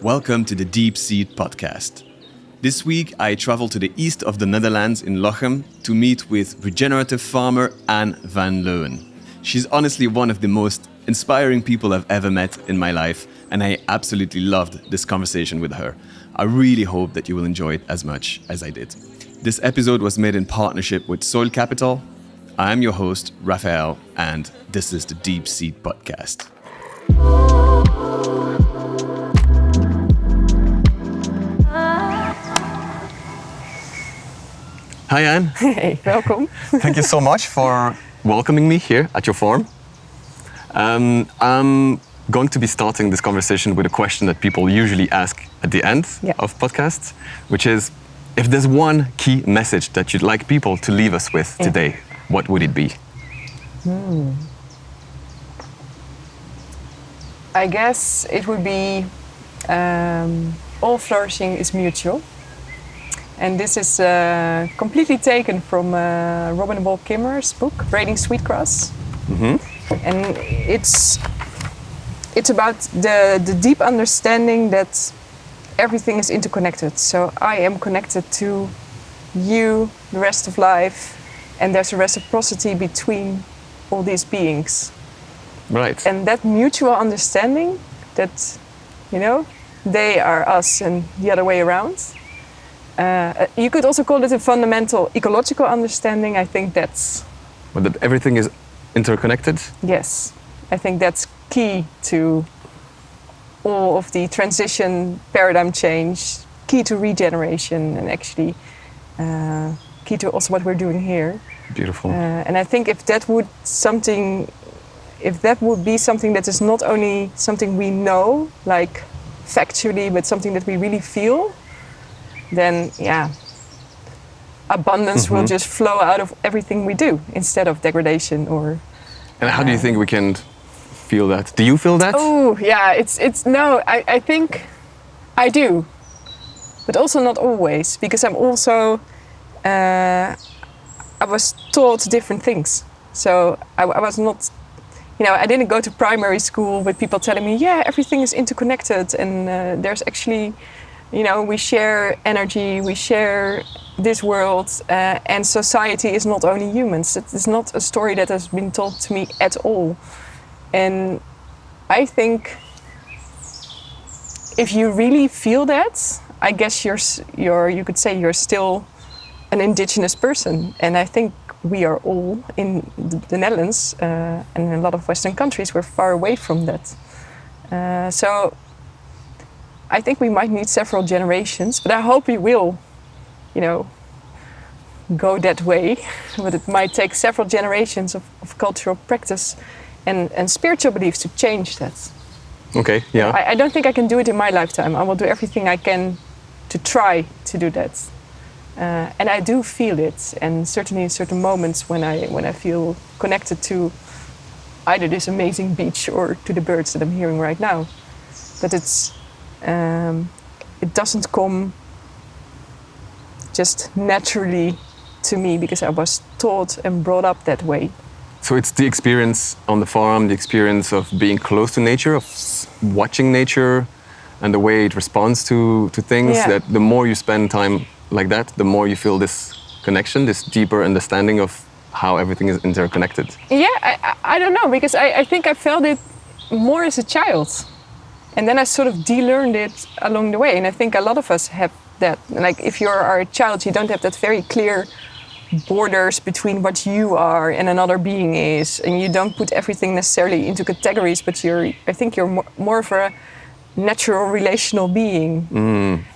Welcome to the Deep Seed podcast. This week I travel to the east of the Netherlands in Lochem to meet with regenerative farmer Anne van Leeuwen. She's honestly one of the most inspiring people I've ever met in my life, and I absolutely loved this conversation with her. I really hope that you will enjoy it as much as I did. This episode was made in partnership with Soil Capital. I am your host, Raphael, and this is the Deep Seed podcast. Hi Anne. Hey, welcome. Thank you so much for welcoming me here at your farm. I'm going to be starting this conversation with a question that people usually ask at the end of podcasts, which is, if there's one key message that you'd like people to leave us with today, what would it be? I guess it would be all flourishing is mutual. And this is completely taken from Robin Wall Kimmerer's book, Braiding Sweetgrass. Mm-hmm. And it's about the deep understanding that everything is interconnected. So I am connected to you, the rest of life, and there's a reciprocity between all these beings. Right. And that mutual understanding that, they are us and the other way around. You could also call it a fundamental ecological understanding. I think that's... But that everything is interconnected? Yes. I think that's key to all of the transition, paradigm change, key to regeneration, and actually key to also what we're doing here. Beautiful. And I think if that would be something that is not only something we know, like factually, but something that we really feel, then abundance will just flow out of everything we do instead of degradation or... And how do you think we can feel that? Do you feel that? Oh, yeah, I think I do. But also not always, because I'm also... I was taught different things. So I was not... I didn't go to primary school with people telling me, everything is interconnected and there's actually... we share energy, we share this world, and society is not only humans. It is not a story that has been told to me at all. And I think if you really feel that, I guess you could say you're still an indigenous person. And I think we are all in the Netherlands and in a lot of Western countries, we're far away from that. So I think we might need several generations, but I hope we will, go that way. But it might take several generations of cultural practice and spiritual beliefs to change that. Okay, yeah. I don't think I can do it in my lifetime. I will do everything I can to try to do that. And I do feel it, and certainly in certain moments when I feel connected to either this amazing beach or to the birds that I'm hearing right now. But it doesn't come just naturally to me because I was taught and brought up that way. So it's the experience on the farm, the experience of being close to nature, of watching nature and the way it responds to things, that the more you spend time like that, the more you feel this connection, this deeper understanding of how everything is interconnected. Yeah, I don't know, because I think I felt it more as a child. And then I sort of de-learned it along the way. And I think a lot of us have that. Like if you are a child, you don't have that very clear borders between what you are and another being is. And you don't put everything necessarily into categories, but I think you're more of a natural relational being.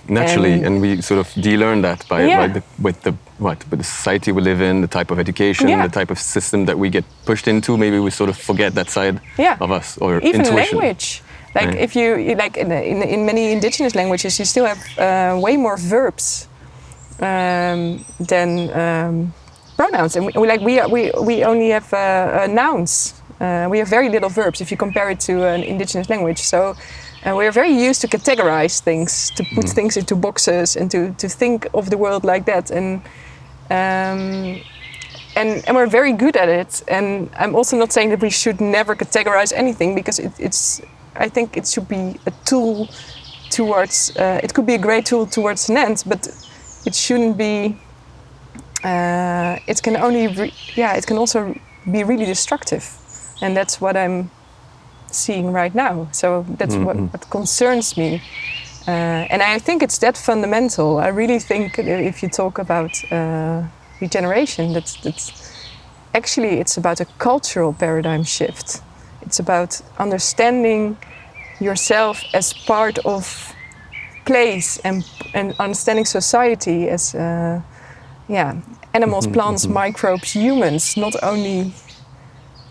Naturally, and we sort of de-learn that with the society we live in, the type of education, the type of system that we get pushed into. Maybe we sort of forget that side of us, or even intuition. Language. Like if you in many indigenous languages, you still have way more verbs than pronouns, and we only have nouns. We have very little verbs if you compare it to an indigenous language. So we are very used to categorize things, to put things into boxes, and to think of the world like that. And we're very good at it. And I'm also not saying that we should never categorize anything, because I think it should be a tool towards. It could be a great tool towards an end, but it shouldn't be. It can only. It can also be really destructive, and that's what I'm seeing right now. So that's what concerns me. And I think it's that fundamental. I really think if you talk about regeneration, that's actually it's about a cultural paradigm shift. It's about understanding yourself as part of place and understanding society as animals, plants, microbes, humans, not only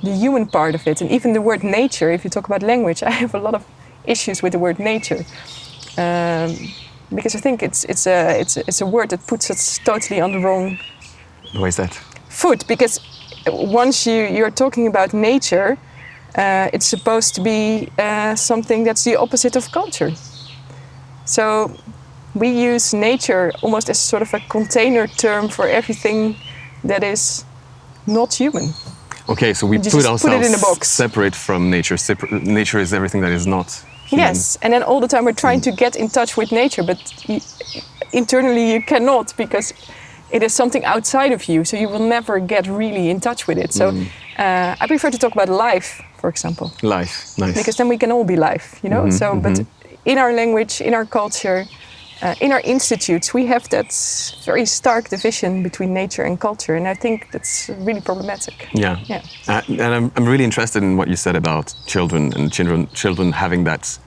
the human part of it. And even the word nature, if you talk about language, I have a lot of issues with the word nature. Because I think it's a word that puts us totally on the wrong. Why is that? Foot, because once you're talking about nature, it's supposed to be something that's the opposite of culture. So we use nature almost as sort of a container term for everything that is not human. Okay, so we put ourselves it in a box. Separate from nature. Nature is everything that is not human. Yes, and then all the time we're trying to get in touch with nature, but internally you cannot, because it is something outside of you, so you will never get really in touch with it. So I prefer to talk about life, for example. Life, nice. Because then we can all be life, you know? But in our language, in our culture, in our institutes, we have that very stark division between nature and culture, and I think that's really problematic. Yeah. And I'm really interested in what you said about children and children having that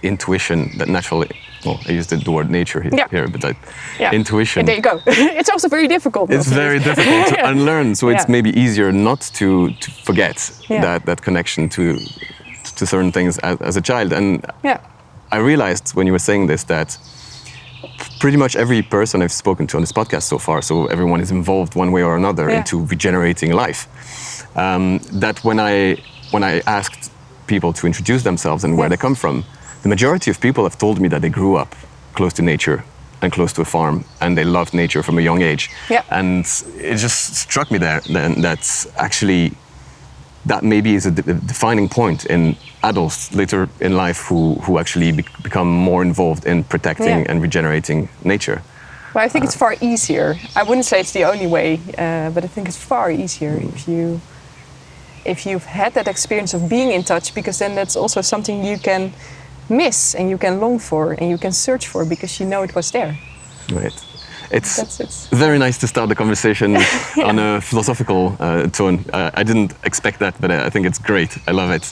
intuition, that natural. Well, I used the word nature here, but that intuition. And there you go. It's also very difficult. It's very difficult to unlearn, so it's maybe easier not to forget that connection to certain things as a child. And I realized when you were saying this that pretty much every person I've spoken to on this podcast so far, so everyone is involved one way or another into regenerating life. That when I asked people to introduce themselves and where they come from, the majority of people have told me that they grew up close to nature and close to a farm, and they loved nature from a young age. And it just struck me there then that actually that maybe is a defining point in adults later in life who actually become more involved in protecting and regenerating nature. Well, I think it's far easier. I wouldn't say it's the only way, but I think it's far easier if you've had that experience of being in touch, because then that's also something you can miss and you can long for and you can search for because you know it was there. Right. It's very nice to start the conversation on a philosophical tone. I didn't expect that, but I think it's great. I love it.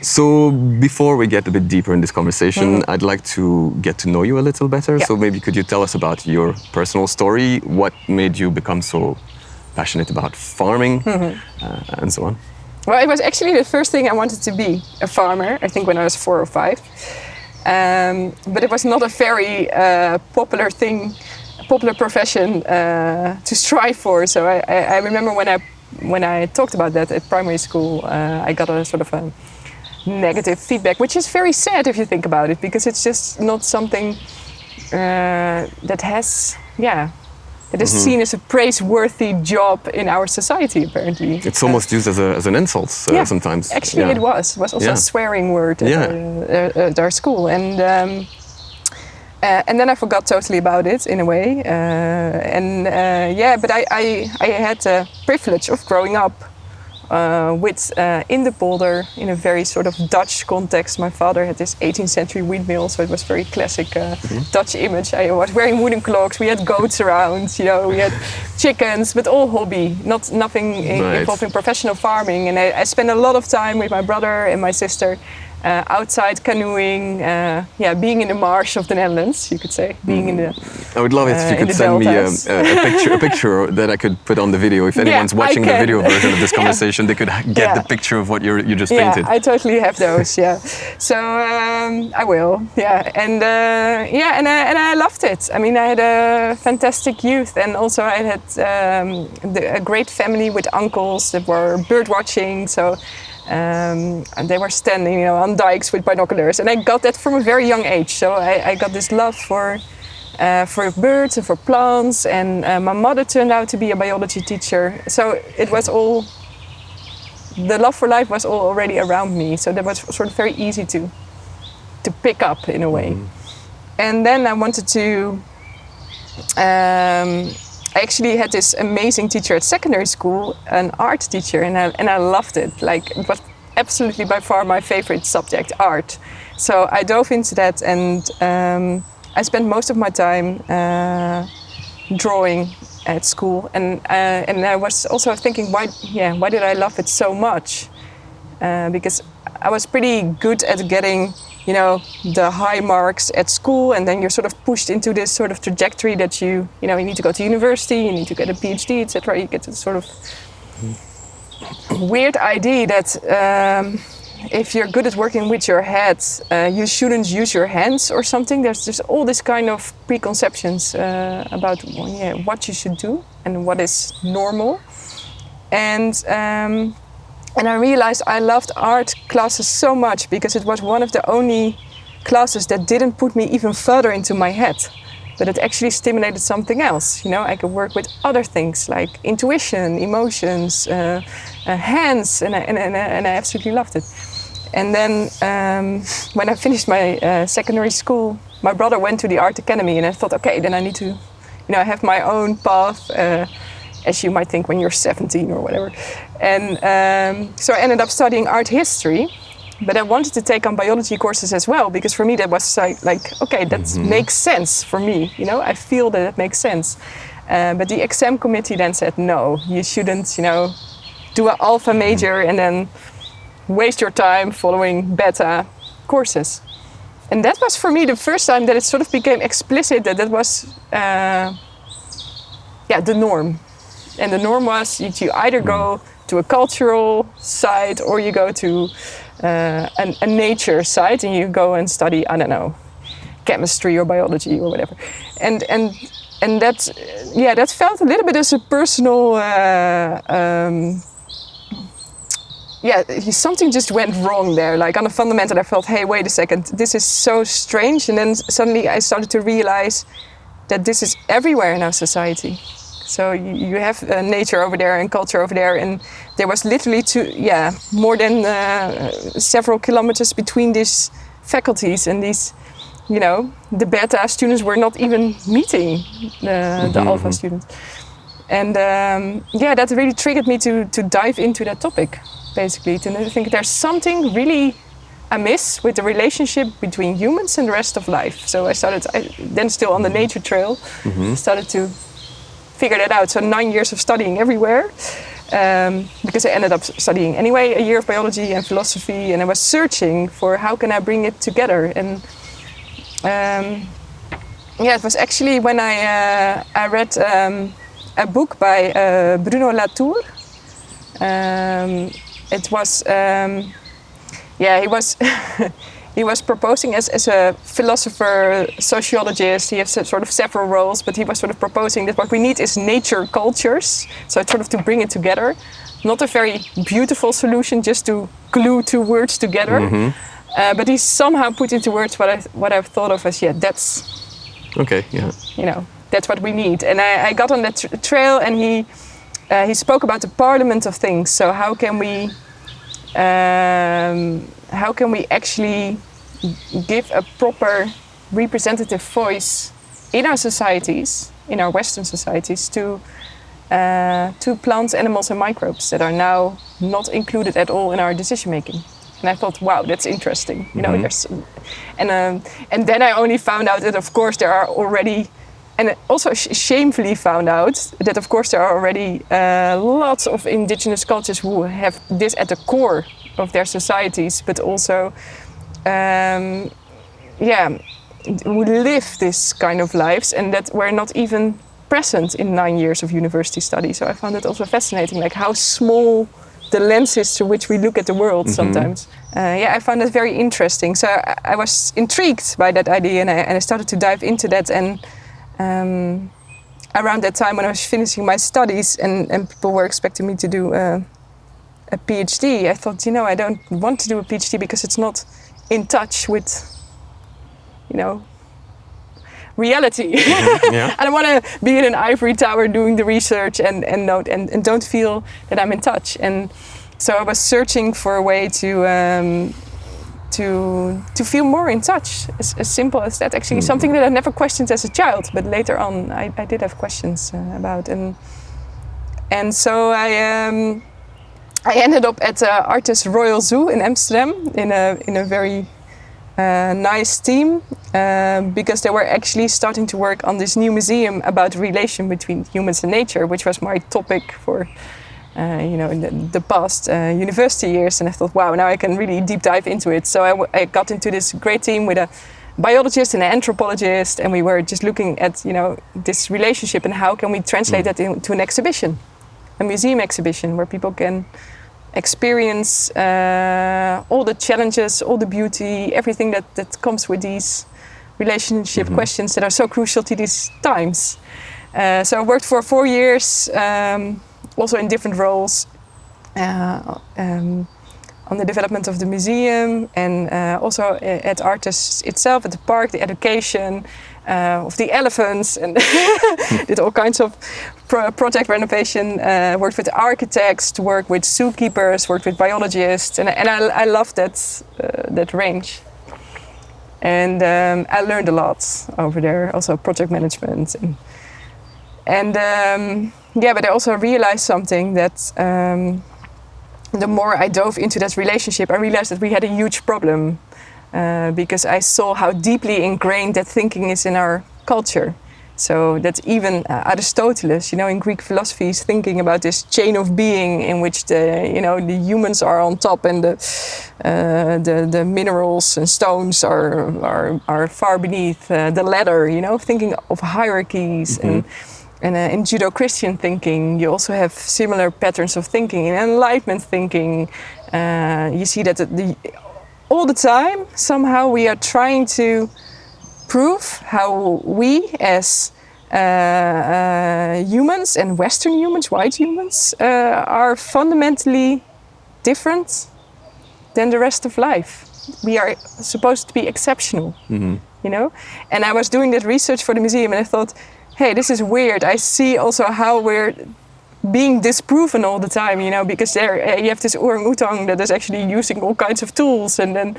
So before we get a bit deeper in this conversation, I'd like to get to know you a little better. So maybe could you tell us about your personal story? What made you become so passionate about farming and so on? Well, it was actually the first thing I wanted to be, a farmer, I think when I was 4 or 5. But it was not a very popular profession to strive for. So I remember when I talked about that at primary school, I got a sort of a negative feedback, which is very sad if you think about it, because it's just not something that has, it is seen as a praiseworthy job in our society, apparently. It's almost used as an insult sometimes. Actually, it was also a swearing word at our school, and then I forgot totally about it in a way. But I had the privilege of growing up with in the polder in a very sort of Dutch context. My father had this 18th century windmill, so it was very classic Dutch image. I was wearing wooden cloaks. We had goats around, we had chickens, but all hobby, nothing involving professional farming. And I spent a lot of time with my brother and my sister outside canoeing, being in the marsh of the Netherlands, you could say. Being in the I would love it if you could send me a picture that I could put on the video. If anyone's watching the video version of this conversation, they could get the picture of what you just painted. I totally have those. So I will. And I loved it. I mean, I had a fantastic youth, and also I had a great family with uncles that were bird watching. So. And they were standing, on dikes with binoculars, and I got that from a very young age. So I got this love for birds and for plants. And my mother turned out to be a biology teacher. So it was all, the love for life was all already around me. So that was sort of very easy to pick up in a way. And then I wanted to. I actually had this amazing teacher at secondary school, an art teacher, and I loved it. Like, it was absolutely by far my favorite subject, art. So I dove into that, and I spent most of my time drawing at school. And I was also thinking, why did I love it so much? Because I was pretty good at getting, the high marks at school, and then you're sort of pushed into this sort of trajectory that you need to go to university, you need to get a PhD, etc. You get this sort of weird idea that if you're good at working with your head, you shouldn't use your hands or something. There's just all this kind of preconceptions about what you should do and what is normal. And I realized I loved art classes so much because it was one of the only classes that didn't put me even further into my head, but it actually stimulated something else. I could work with other things like intuition, emotions, hands, and I absolutely loved it. And then when I finished my secondary school, my brother went to the art academy, and I thought, okay, then I need to, have my own path. As you might think when you're 17 or whatever. And so I ended up studying art history, but I wanted to take on biology courses as well, because for me that was like okay, that makes sense for me, I feel that it makes sense. But the exam committee then said, no, you shouldn't, do an alpha major and then waste your time following beta courses. And that was for me the first time that it sort of became explicit that was, the norm. And the norm was you either go to a cultural site or you go to a nature site and you go and study, I don't know, chemistry or biology or whatever. And that felt a little bit as a personal, something just went wrong there. Like on a fundamental, I felt, hey, wait a second, this is so strange. And then suddenly I started to realize that this is everywhere in our society. So you have nature over there and culture over there, and there was literally more than several kilometers between these faculties, and these, the beta students were not even meeting the alpha students. And that really triggered me to dive into that topic, basically. To think there's something really amiss with the relationship between humans and the rest of life. So I then still on the nature trail, started to figure that out. So 9 years of studying everywhere, because I ended up studying anyway a year of biology and philosophy, and I was searching for how can I bring it together. And it was actually when I read a book by Bruno Latour. It was he was proposing as a philosopher, sociologist. He has sort of several roles, but he was sort of proposing that what we need is nature cultures. So it's sort of to bring it together. Not a very beautiful solution, just to glue two words together. But he somehow put into words what I've thought of as that's okay. Yeah. That's what we need. And I got on that trail, and he spoke about the parliament of things. So how can we actually give a proper representative voice in our societies, in our Western societies, to plants, animals, and microbes that are now not included at all in our decision making? And I thought, wow, that's interesting. And then I only found out that, of course, there are already, and also shamefully found out that, of course, there are already lots of indigenous cultures who have this at the core of their societies, but also, who live this kind of lives, and that were not even present in 9 years of university study. So I found it also fascinating, like how small the lens is through which we look at the world sometimes. I found it very interesting. So I was intrigued by that idea, and I started to dive into that. And around that time when I was finishing my studies and people were expecting me to do a PhD, I thought, I don't want to do a PhD because it's not in touch with, reality. I don't want to be in an ivory tower doing the research and don't feel that I'm in touch. And so I was searching for a way to to feel more in touch. As simple as that. Actually, something that I never questioned as a child, but later on I did have questions about. And so I ended up at Artes Royal Zoo in Amsterdam in a very nice team because they were actually starting to work on this new museum about the relation between humans and nature, which was my topic for in the past university years. And I thought, wow, now I can really deep dive into it. So I got into this great team with a biologist and an anthropologist, and we were just looking at this relationship and how can we translate that into an exhibition, a museum exhibition where people can experience all the challenges, all the beauty, everything that comes with these relationship questions that are so crucial to these times. So I worked for 4 years, also in different roles, on the development of the museum and also at Artes itself, at the park, the education of the elephants, and did all kinds of project renovation, worked with architects, to work with zookeepers, worked with biologists, and I loved that range. And I learned a lot over there, also project management. But I also realized something, that the more I dove into that relationship, I realized that we had a huge problem because I saw how deeply ingrained that thinking is in our culture. So that even Aristoteles, in Greek philosophy, is thinking about this chain of being in which the humans are on top and the minerals and stones are far beneath the ladder. Thinking of hierarchies. And in Judeo-Christian thinking, you also have similar patterns of thinking. In Enlightenment thinking, you see that all the time, somehow we are trying to prove how we as humans and Western humans, white humans, are fundamentally different than the rest of life. We are supposed to be exceptional, And I was doing that research for the museum, and I thought, hey, this is weird. I see also how we're being disproven all the time, because there you have this orangutan that is actually using all kinds of tools, and then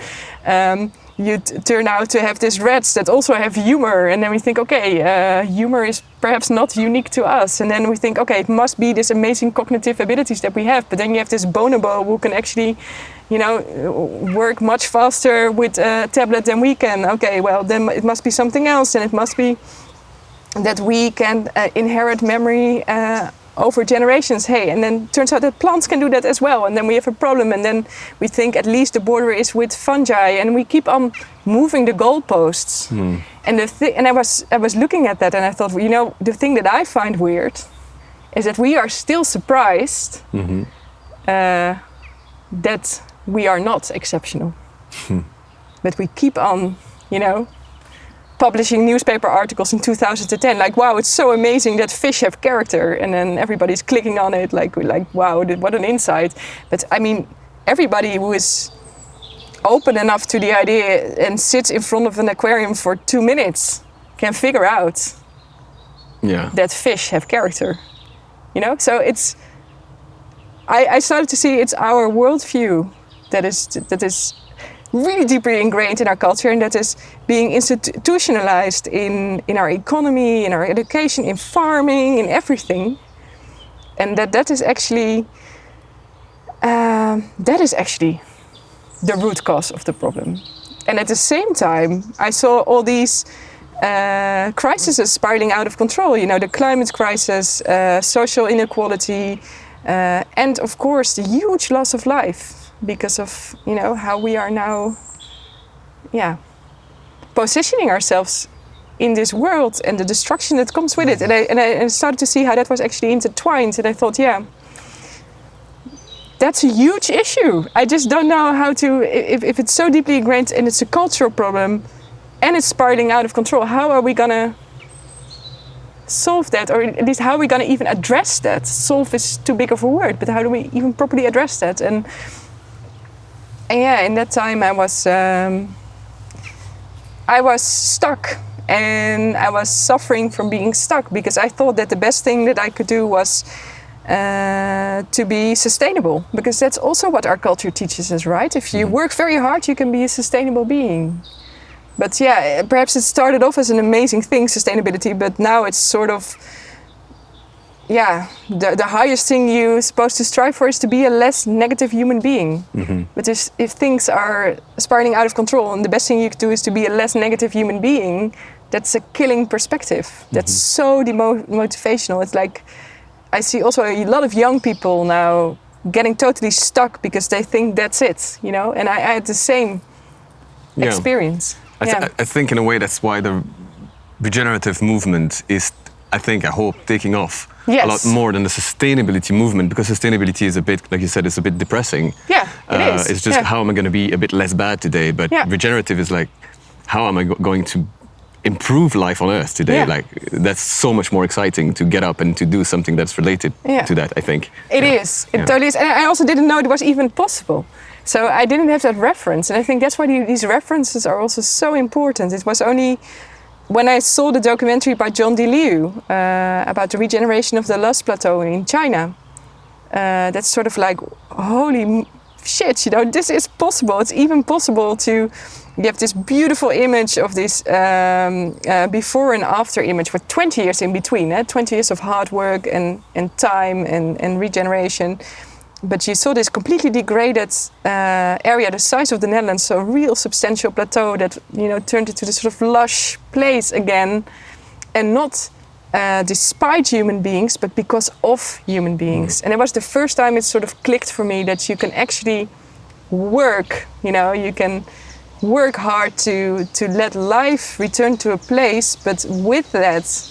you turn out to have these rats that also have humor, and then we think, okay, humor is perhaps not unique to us, and then we think, okay, it must be these amazing cognitive abilities that we have, but then you have this bonobo who can actually, work much faster with a tablet than we can. Okay, well, then it must be something else, and it must be that we can inherit memory over generations. Hey, and then turns out that plants can do that as well. And then we have a problem. And then we think at least the border is with fungi, and we keep on moving the goalposts. And I was looking at that, and I thought, the thing that I find weird is that we are still surprised that we are not exceptional. But we keep on, publishing newspaper articles in 2010, like, wow, it's so amazing that fish have character, and then everybody's clicking on it, like wow, what an insight. But I mean, everybody who is open enough to the idea and sits in front of an aquarium for 2 minutes can figure out that fish have character, So it's, I started to see it's our worldview that is really deeply ingrained in our culture, and that is being institutionalized in our economy, in our education, in farming, in everything. And that is actually the root cause of the problem. And at the same time, I saw all these crises spiraling out of control. The climate crisis, social inequality, and of course the huge loss of life, because of how we are now positioning ourselves in this world and the destruction that comes with it. And I started to see how that was actually intertwined, and I thought, that's a huge issue. I just don't know how to, if it's so deeply ingrained and it's a cultural problem and it's spiraling out of control, how are we gonna solve that, or at least how are we gonna even address that? Solve is too big of a word, but how do we even properly address that? And in that time I was stuck, and I was suffering from being stuck, because I thought that the best thing that I could do was to be sustainable, because that's also what our culture teaches us, right? If you work very hard, you can be a sustainable being. But yeah, perhaps it started off as an amazing thing, sustainability, but now it's sort of, the highest thing you're supposed to strive for is to be a less negative human being. But if things are spiraling out of control and the best thing you could do is to be a less negative human being, that's a killing perspective. That's so demotivational. It's like, I see also a lot of young people now getting totally stuck because they think that's it, you know? And I had the same experience. I think in a way that's why the regenerative movement is, I hope, taking off a lot more than the sustainability movement, because sustainability is a bit, like you said, it's a bit depressing. Yeah, it is. It's just how am I going to be a bit less bad today? But regenerative is like, how am I going to improve life on Earth today? Like, that's so much more exciting to get up and to do something that's related to that, I think. It is. It totally is. And I also didn't know it was even possible. So I didn't have that reference. And I think that's why these references are also so important. It was only when I saw the documentary by John de Leeuw about the regeneration of the Loess Plateau in China, that's sort of like, holy shit, you know, this is possible. It's even possible to, you have this beautiful image of this before and after image with 20 years in between, 20 years of hard work and time and regeneration. But you saw this completely degraded area, the size of the Netherlands, so a real substantial plateau that, you know, turned into this sort of lush place again, and not despite human beings, but because of human beings. And it was the first time it sort of clicked for me that you can actually work, you know, you can work hard to let life return to a place, but with that,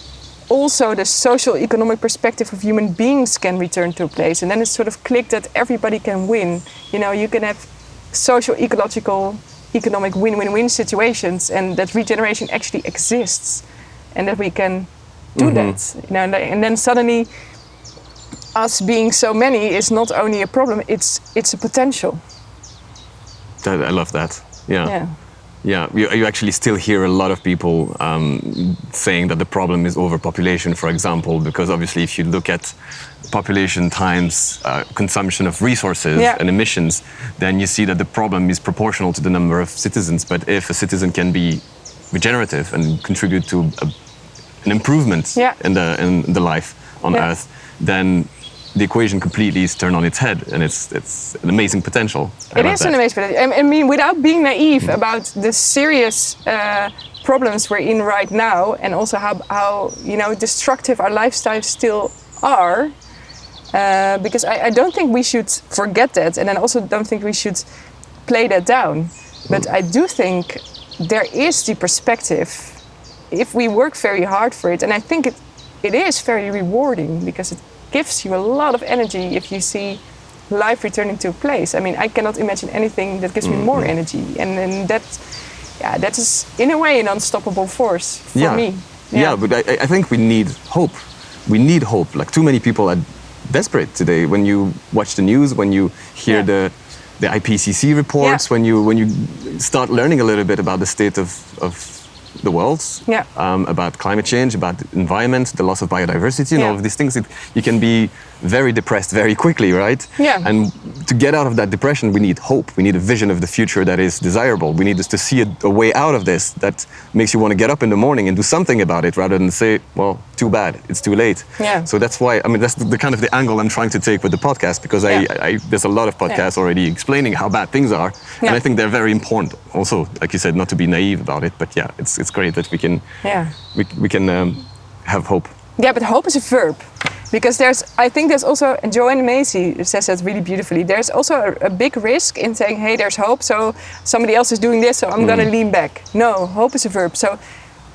also the social economic perspective of human beings can return to a place. And then it sort of clicked that everybody can win. You know, you can have social, ecological, economic win-win-win situations, and that regeneration actually exists, and that we can do that. You know, and then suddenly us being so many is not only a problem, it's a potential. I love that. Yeah, you actually still hear a lot of people saying that the problem is overpopulation, for example, because obviously if you look at population times consumption of resources and emissions, then you see that the problem is proportional to the number of citizens. But if a citizen can be regenerative and contribute to an improvement in the life on Earth, then the equation completely is turned on its head, and it's an amazing potential. It is an amazing potential. I mean, without being naive about the serious problems we're in right now, and also how you know, destructive our lifestyles still are, because I don't think we should forget that, and I also don't think we should play that down. But I do think there is the perspective if we work very hard for it, and I think it is very rewarding, because it gives you a lot of energy if you see life returning to a place. I mean, I cannot imagine anything that gives me more energy, and that is in a way an unstoppable force for me. Yeah, but I think we need hope. We need hope. Like, too many people are desperate today. When you watch the news, when you hear the IPCC reports, when you start learning a little bit about the state of the world, about climate change, about the environment, the loss of biodiversity, and all of these things, you can be very depressed very quickly, right? Yeah. And to get out of that depression, we need hope. We need a vision of the future that is desirable. We need to see a way out of this that makes you want to get up in the morning and do something about it, rather than say, well, too bad, it's too late. Yeah. So that's why, I mean, that's the kind of the angle I'm trying to take with the podcast, because there's a lot of podcasts already explaining how bad things are. And I think they're very important also, like you said, not to be naive about it, but it's great that we can have hope. Yeah, but hope is a verb. Because I think there's also, and Joanne Macy says that really beautifully, there's also a big risk in saying, hey, there's hope, so somebody else is doing this, so I'm gonna lean back. No, hope is a verb. So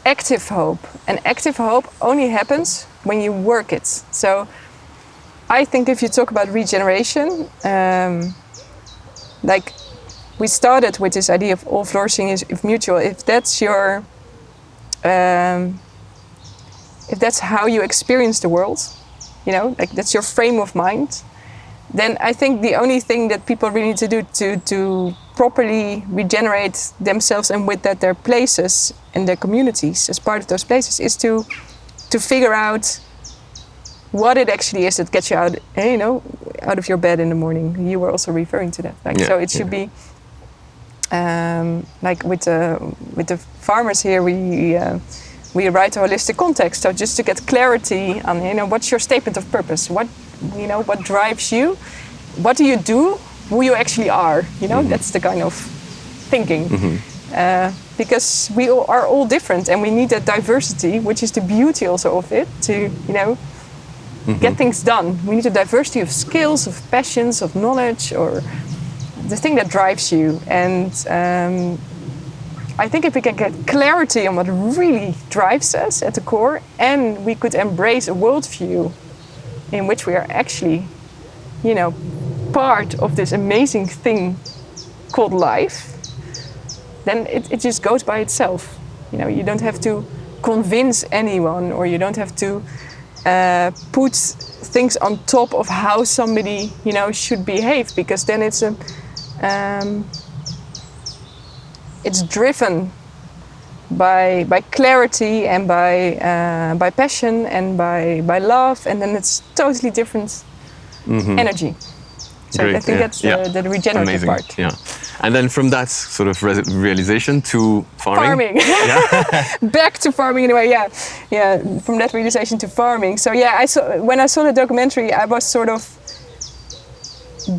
active hope. And active hope only happens when you work it. So I think if you talk about regeneration, like we started with this idea of all flourishing is mutual. If that's your, if that's how you experience the world, you know, like that's your frame of mind, then I think the only thing that people really need to do to properly regenerate themselves, and with that their places and their communities as part of those places, is to figure out what it actually is that gets you out, out of your bed in the morning. You were also referring to that. So it should be like with the farmers here, we write a holistic context. So just to get clarity on, what's your statement of purpose? What drives you? What do you do? Who you actually are? That's the kind of thinking. Because we are all different, and we need that diversity, which is the beauty also of it, to get things done. We need a diversity of skills, of passions, of knowledge, or the thing that drives you. And I think if we can get clarity on what really drives us at the core, and we could embrace a worldview in which we are actually, part of this amazing thing called life, then it just goes by itself. You don't have to convince anyone, or you don't have to put things on top of how somebody, should behave, because then it's driven by clarity and by passion and by love, and then it's totally different energy. So Great, I think that's the regenerative Amazing. part. Yeah. And then from that sort of realization to farming. Back to farming in a way, yeah. From that realization to farming. So when I saw the documentary, I was sort of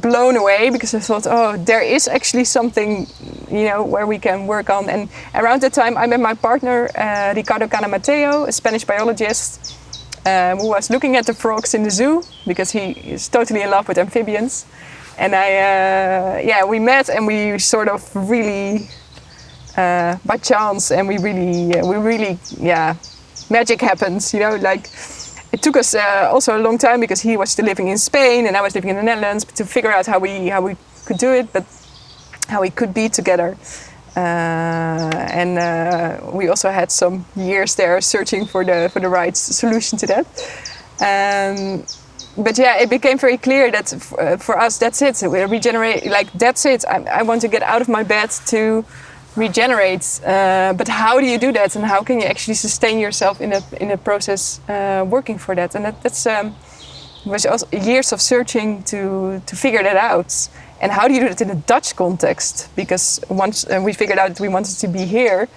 blown away, because I thought, there is actually something, where we can work on. And around that time, I met my partner, Ricardo Canamateo, a Spanish biologist, who was looking at the frogs in the zoo, because he is totally in love with amphibians. And we met, and we sort of really, by chance, and we really, magic happens, it took us also a long time, because he was still living in Spain and I was living in the Netherlands, to figure out how we could do it, but how we could be together. And we also had some years there searching for the right solution to that. But it became very clear that for us, that's it. We regenerate, that's it. I want to get out of my bed to regenerate. But how do you do that? And how can you actually sustain yourself in a process working for that? And that's was also years of searching to figure that out. And how do you do it in a Dutch context? Because once we figured out that we wanted to be here,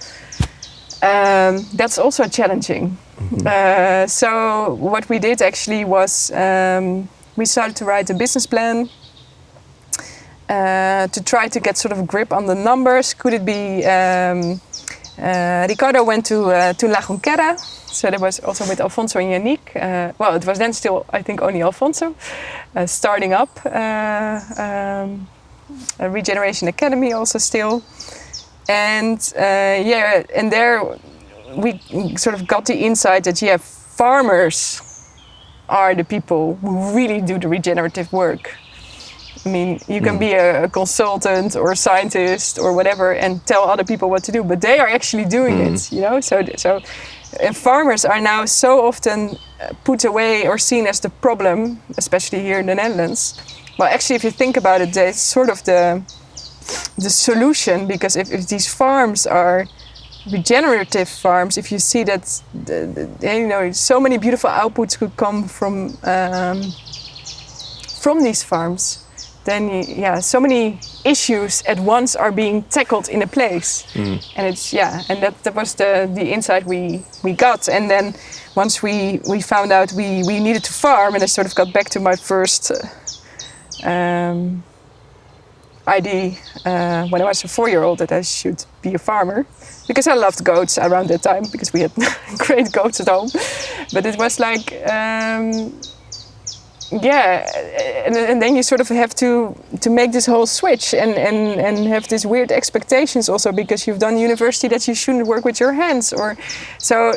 that's also challenging. So what we did actually was we started to write a business plan to try to get sort of a grip on the numbers. Could it be Ricardo went to La Jonquera, so that was also with Alfonso and Yannick. It was then still, I think, only Alfonso, starting up a Regeneration Academy also still. And and there we sort of got the insight that farmers are the people who really do the regenerative work. I mean, you can be a consultant or a scientist or whatever and tell other people what to do, but they are actually doing it, So farmers are now so often put away or seen as the problem, especially here in the Netherlands. Well, actually, if you think about it, it's sort of the solution, because if these farms are regenerative farms, if you see that so many beautiful outputs could come from these farms, then so many issues at once are being tackled in a place. And it's and that was the insight we got. And then once we found out we needed to farm, and I sort of got back to my first idea when I was a 4-year-old that I should be a farmer, because I loved goats around that time, because we had great goats at home. But it was like and then you sort of have to make this whole switch and have these weird expectations also, because you've done university that you shouldn't work with your hands, or so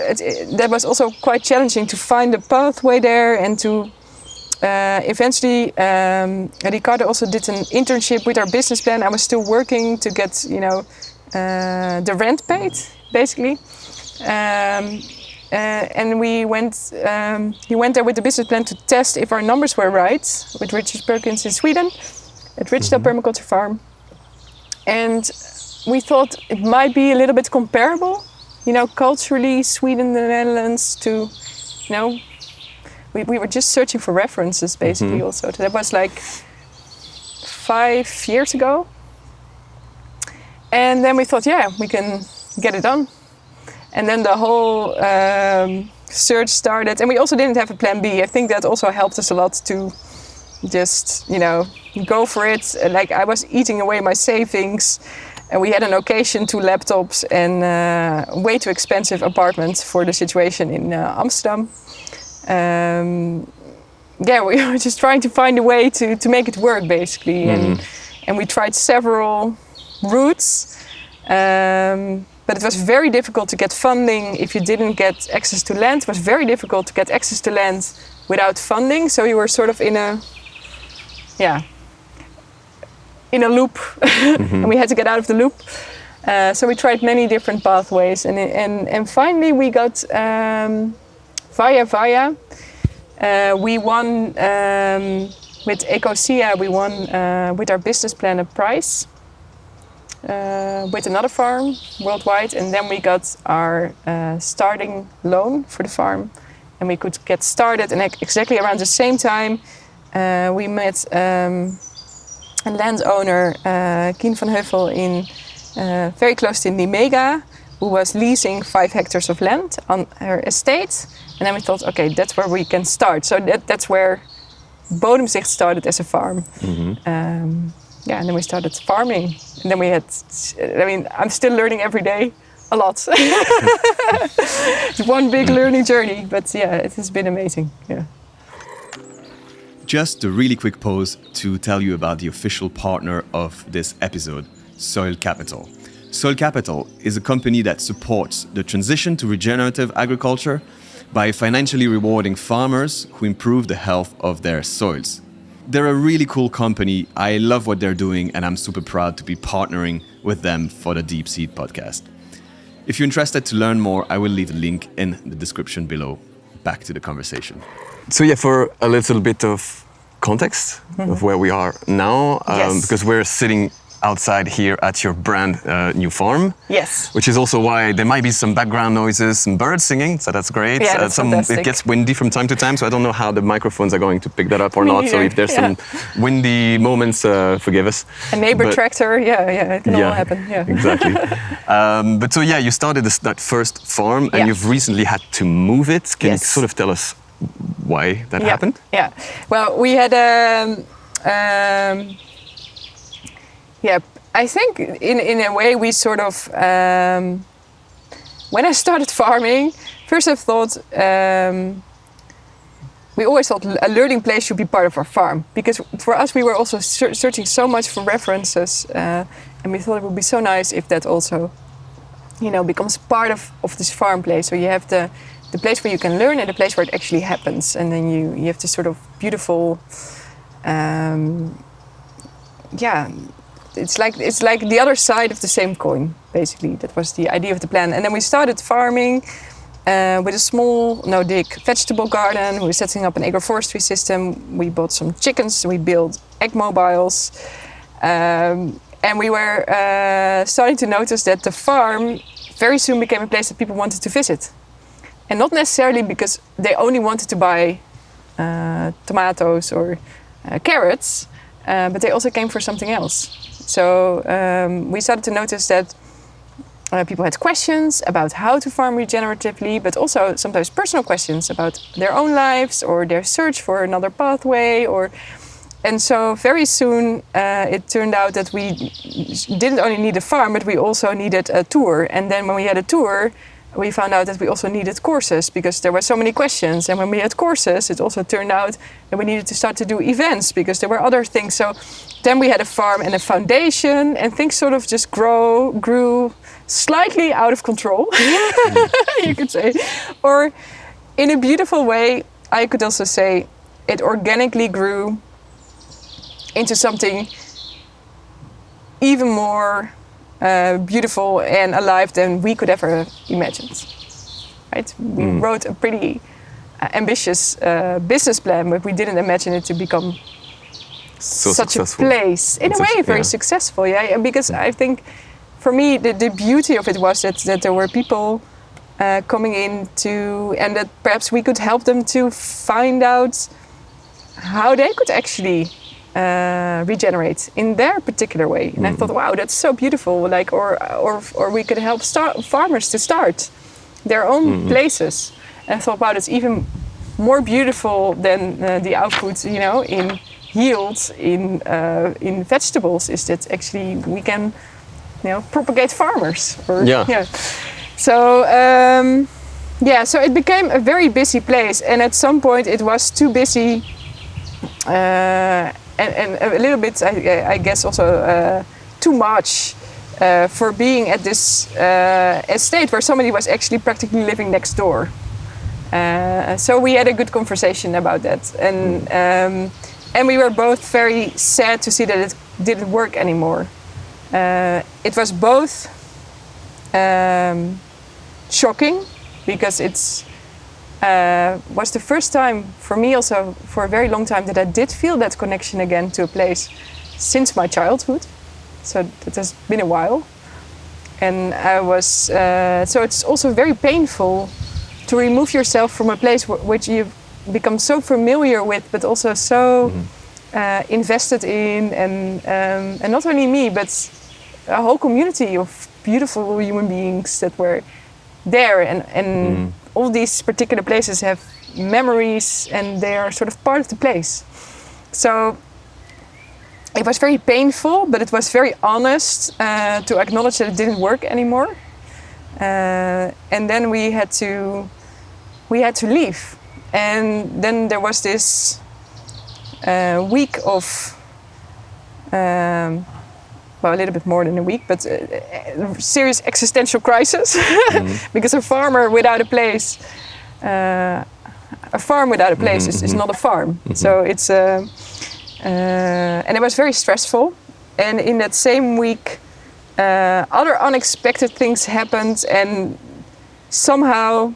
that was also quite challenging to find a pathway there. And to eventually Ricardo also did an internship with our business plan. I was still working to get the rent paid, basically. And we went. He went there with the business plan to test if our numbers were right with Richard Perkins in Sweden at Ridgedale Permaculture Farm, and we thought it might be a little bit comparable, culturally, Sweden and the Netherlands, to, we were just searching for references, basically. Also, that was like 5 years ago, and then we thought, yeah, we can get it done. And then the whole search started, and we also didn't have a plan B. I think that also helped us a lot to just, go for it. Like, I was eating away my savings, and we had an occasion, 2 laptops, and way too expensive apartment for the situation in Amsterdam. We were just trying to find a way to make it work, basically. And we tried several routes. But it was very difficult to get funding if you didn't get access to land. It was very difficult to get access to land without funding. So you were sort of in a loop, and we had to get out of the loop. So we tried many different pathways, and finally we got via. We won with Ecosia. We won with our business plan a prize. With another farm worldwide, and then we got our starting loan for the farm, and we could get started. And exactly around the same time, we met a landowner, Kien van Heuvel, in very close to Nimega, who was leasing 5 hectares of land on her estate. And then we thought, okay, that's where we can start. So that's where Bodemzicht started as a farm. And then we started farming. And then we had, I'm still learning every day a lot. It's one big learning journey, but yeah, it has been amazing. Yeah. Just a really quick pause to tell you about the official partner of this episode, Soil Capital. Soil Capital is a company that supports the transition to regenerative agriculture by financially rewarding farmers who improve the health of their soils. They're a really cool company. I love what they're doing, and I'm super proud to be partnering with them for the Deep Seed podcast. If you're interested to learn more, I will leave a link in the description below. Back to the conversation. So yeah, for a little bit of context of where we are now, because we're sitting outside here at your brand new farm. Yes. Which is also why there might be some background noises, some birds singing, so that's great. Yeah, that's fantastic. It gets windy from time to time, so I don't know how the microphones are going to pick that up or not. So if there's some windy moments, forgive us. A neighbor tractor, it can all happen. Yeah, exactly. But so yeah, you started that first farm, and you've recently had to move it. Can you sort of tell us why that happened? Yeah. Well, we had I think in a way we sort of, when I started farming, first I thought, we always thought a learning place should be part of our farm. Because for us, we were also searching so much for references. And we thought it would be so nice if that also, becomes part of this farm place. So you have the place where you can learn and the place where it actually happens. And then you have this sort of beautiful, it's like the other side of the same coin, basically. That was the idea of the plan. And then we started farming with a small, no-dig vegetable garden. We were setting up an agroforestry system. We bought some chickens. We built egg mobiles. And we were starting to notice that the farm very soon became a place that people wanted to visit. And not necessarily because they only wanted to buy tomatoes or carrots, but they also came for something else. So we started to notice that people had questions about how to farm regeneratively, but also sometimes personal questions about their own lives or their search for another pathway. And so very soon it turned out that we didn't only need a farm, but we also needed a tour. And then when we had a tour, we found out that we also needed courses because there were so many questions. And when we had courses, it also turned out that we needed to start to do events because there were other things. So then we had a farm and a foundation, and things sort of just grew slightly out of control, you could say. Or in a beautiful way, I could also say it organically grew into something even more beautiful and alive than we could ever imagined. Right? We wrote a pretty ambitious business plan, but we didn't imagine it to become such a place. In a way, very successful. Yeah, because I think for me the beauty of it was that there were people coming into, and that perhaps we could help them to find out how they could actually regenerate in their particular way. And I thought, wow, that's so beautiful. Like, or we could help farmers to start their own places. And I thought, wow, that's even more beautiful than the output, in yields in vegetables. Is that actually we can, propagate farmers? So so it became a very busy place, and at some point it was too busy. And a little bit, I guess, also too much for being at this estate where somebody was actually practically living next door. So we had a good conversation about that, and we were both very sad to see that it didn't work anymore. It was both shocking because it's was the first time for me also for a very long time that I did feel that connection again to a place since my childhood. So it has been a while. And I was, so it's also very painful to remove yourself from a place which you've become so familiar with, but also so invested in. And not only me, but a whole community of beautiful human beings that were there. And all these particular places have memories and they are sort of part of the place. So it was very painful, but it was very honest to acknowledge that it didn't work anymore. And then we had to leave. And then there was this week of, well, a little bit more than a week, but a serious existential crisis because a farmer without a place, a farm without a place is not a farm. So it's, and it was very stressful. And in that same week, other unexpected things happened, and somehow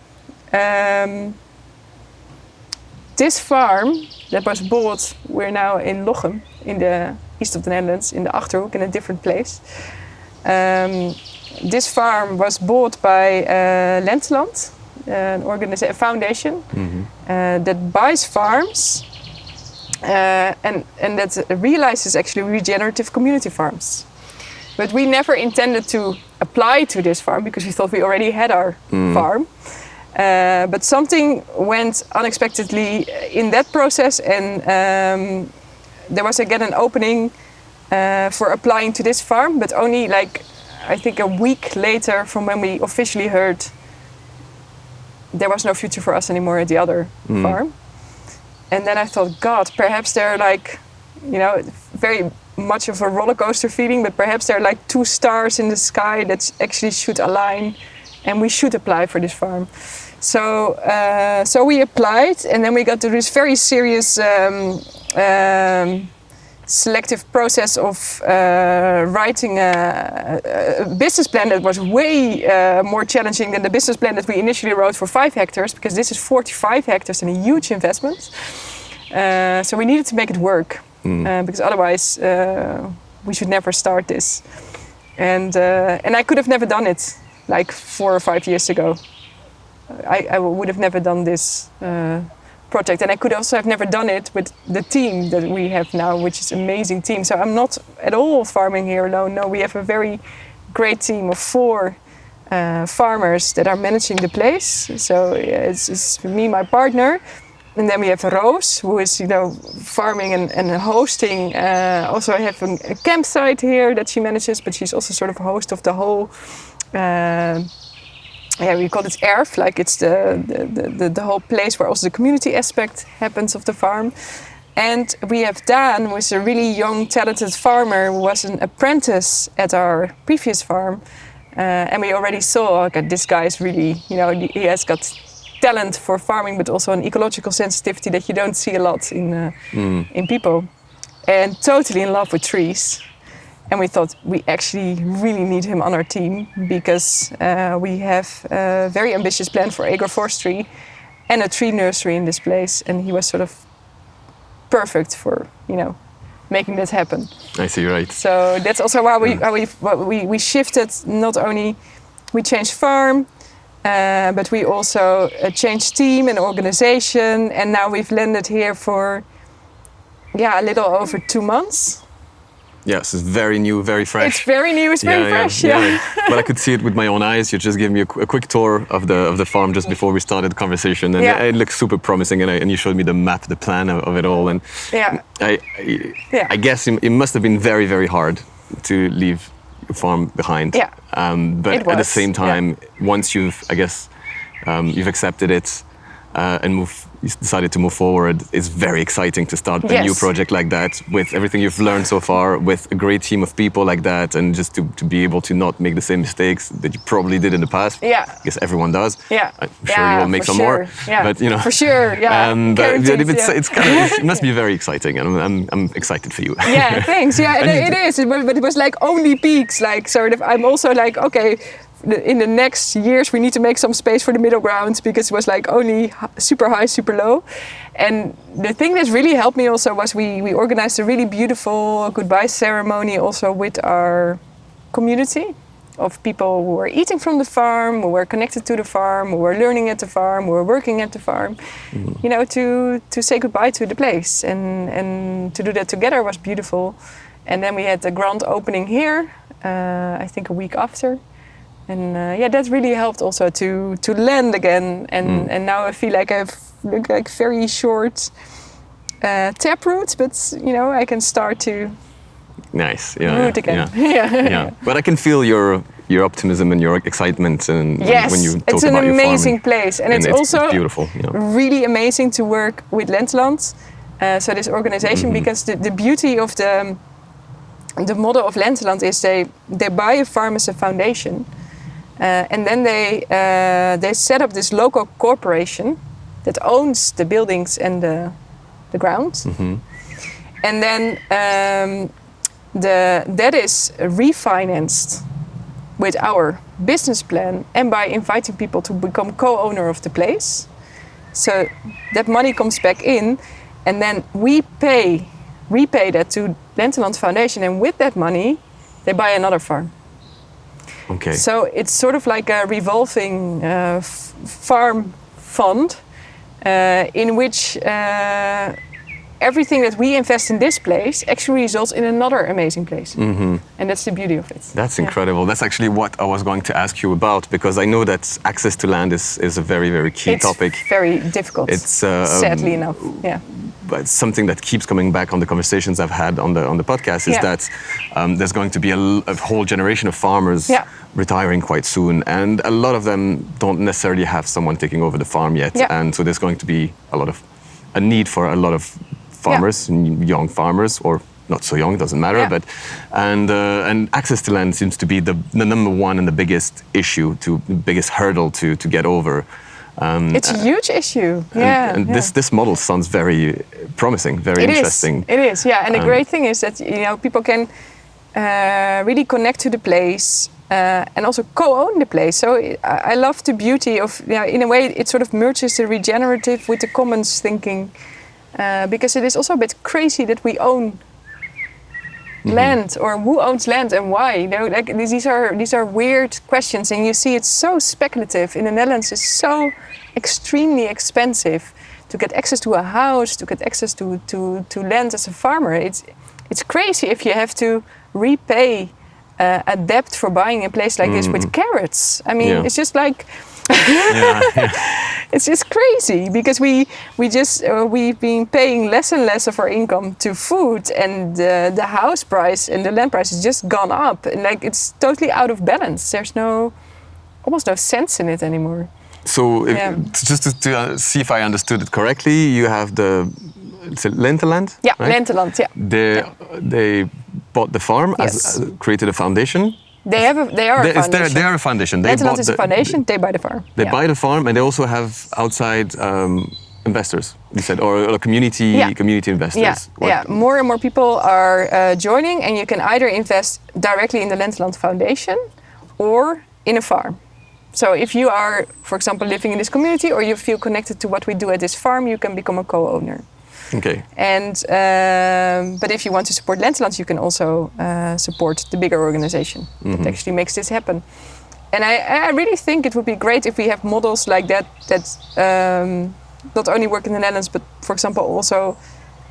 this farm that was bought, we're now in Lochem, in the east of the Netherlands, in the Achterhoek, in a different place. This farm was bought by Lenteland, a foundation that buys farms and that realizes actually regenerative community farms. But we never intended to apply to this farm because we thought we already had our farm. But something went unexpectedly in that process, and there was again an opening for applying to this farm, but only like I think a week later from when we officially heard there was no future for us anymore at the other farm. And then I thought, God, perhaps they're like, very much of a roller coaster feeling, but perhaps there are like two stars in the sky that actually should align and we should apply for this farm. So so we applied, and then we got to this very serious selective process of writing a business plan that was way more challenging than the business plan that we initially wrote for 5 hectares, because this is 45 hectares and a huge investment. So we needed to make it work, because otherwise we should never start this. And I could have never done it like 4 or 5 years ago. I would have never done this project, and I could also have never done it with the team that we have now, which is an amazing team. So I'm not at all farming here alone. No, we have a very great team of 4 farmers that are managing the place. So it's me, my partner, and then we have Roos, who is farming and hosting. Also I have a campsite here that she manages, but she's also sort of a host of the whole. We call it ERF, like it's the whole place where also the community aspect happens of the farm. And we have Daan, who is a really young, talented farmer who was an apprentice at our previous farm. And we already saw, okay, this guy is really, he has got talent for farming, but also an ecological sensitivity that you don't see a lot in people. And totally in love with trees. And we thought we actually really need him on our team, because we have a very ambitious plan for agroforestry and a tree nursery in this place. And he was sort of perfect for, making that happen. I see, right. So that's also why we shifted. Not only we changed farm, But we also changed team and organization, and now we've landed here for a little over 2 months. Yes, it's very new, very fresh. It's very new, it's very fresh. Yeah. But I could see it with my own eyes. You just gave me a quick tour of the farm just before we started the conversation, and it looks super promising. And you showed me the map, the plan of it all, and I guess it must have been very, very hard to leave your farm behind. Yeah. But at the same time, once you've accepted it and you decided to move forward, it's very exciting to start a new project like that with everything you've learned so far, with a great team of people like that, and just to be able to not make the same mistakes that you probably did in the past. Yeah. I guess everyone does. Yeah. I'm sure you will make some more. Yeah. But for sure. Yeah. It's kind of, it must be very exciting, and I'm excited for you. Yeah. Thanks. Yeah. It is. But it was like only peaks. Like sort of. I'm also like, okay, in the next years we need to make some space for the middle ground, because it was like only super high, super low. And the thing that really helped me also was we organized a really beautiful goodbye ceremony also with our community of people who were eating from the farm, who were connected to the farm, who were learning at the farm, who were working at the farm. You know, to say goodbye to the place, and to do that together was beautiful. And then we had the grand opening here, I think a week after. And that really helped also to land again. And now I feel like I have like very short tap roots, but you know, I can start to root again. Yeah. But I can feel your optimism and your excitement, and when you talk about your farm. It's an amazing place, and it's also beautiful. Really amazing to work with Lenteland, so this organization, because the beauty of the model of Lenteland is they buy a farm as a foundation. And then they set up this local corporation that owns the buildings and the ground. And then that is refinanced with our business plan and by inviting people to become co-owner of the place. So that money comes back in, and then we repay that to Lenteland Foundation, and with that money they buy another farm. Okay. So it's sort of like a revolving farm fund in which everything that we invest in this place actually results in another amazing place. And that's the beauty of it. That's incredible. That's actually what I was going to ask you about, because I know that access to land is a very, very key topic. It's very difficult, sadly enough. Yeah. But it's something that keeps coming back on the conversations I've had on the podcast is that there's going to be a whole generation of farmers retiring quite soon, and a lot of them don't necessarily have someone taking over the farm yet, and so there's going to be a need for a lot of farmers, young farmers, or not so young, doesn't matter, but and access to land seems to be the number one and the biggest issue, the biggest hurdle to get over. It's a huge issue. And this model sounds very promising, very interesting. It is, yeah. And the great thing is that people can really connect to the place and also co-own the place. So I love the beauty of, in a way, it sort of merges the regenerative with the commons thinking, because it is also a bit crazy that we own land, or who owns land and why. These are weird questions, and you see it's so speculative. In the Netherlands, it's so extremely expensive to get access to a house, to get access to land as a farmer. It's crazy if you have to repay a debt for buying a place like this with carrots. I mean, it's just like it's just crazy, because we've been paying less and less of our income to food, and the house price and the land price has just gone up, and like it's totally out of balance. There's almost no sense in it anymore. So just to see if I understood it correctly, you have Lenteland? Yeah, right? Lenteland, They bought the farm, created a foundation. They are a foundation. They are a foundation. Lenteland is a foundation, they buy the farm. They buy the farm, and they also have outside investors, you said, or community investors. More and more people are joining, and you can either invest directly in the Lenteland Foundation or in a farm. So if you are, for example, living in this community, or you feel connected to what we do at this farm, you can become a co-owner. Okay. And but if you want to support Lenteland, you can also support the bigger organization that actually makes this happen. And I really think it would be great if we have models like that not only work in the Netherlands, but for example also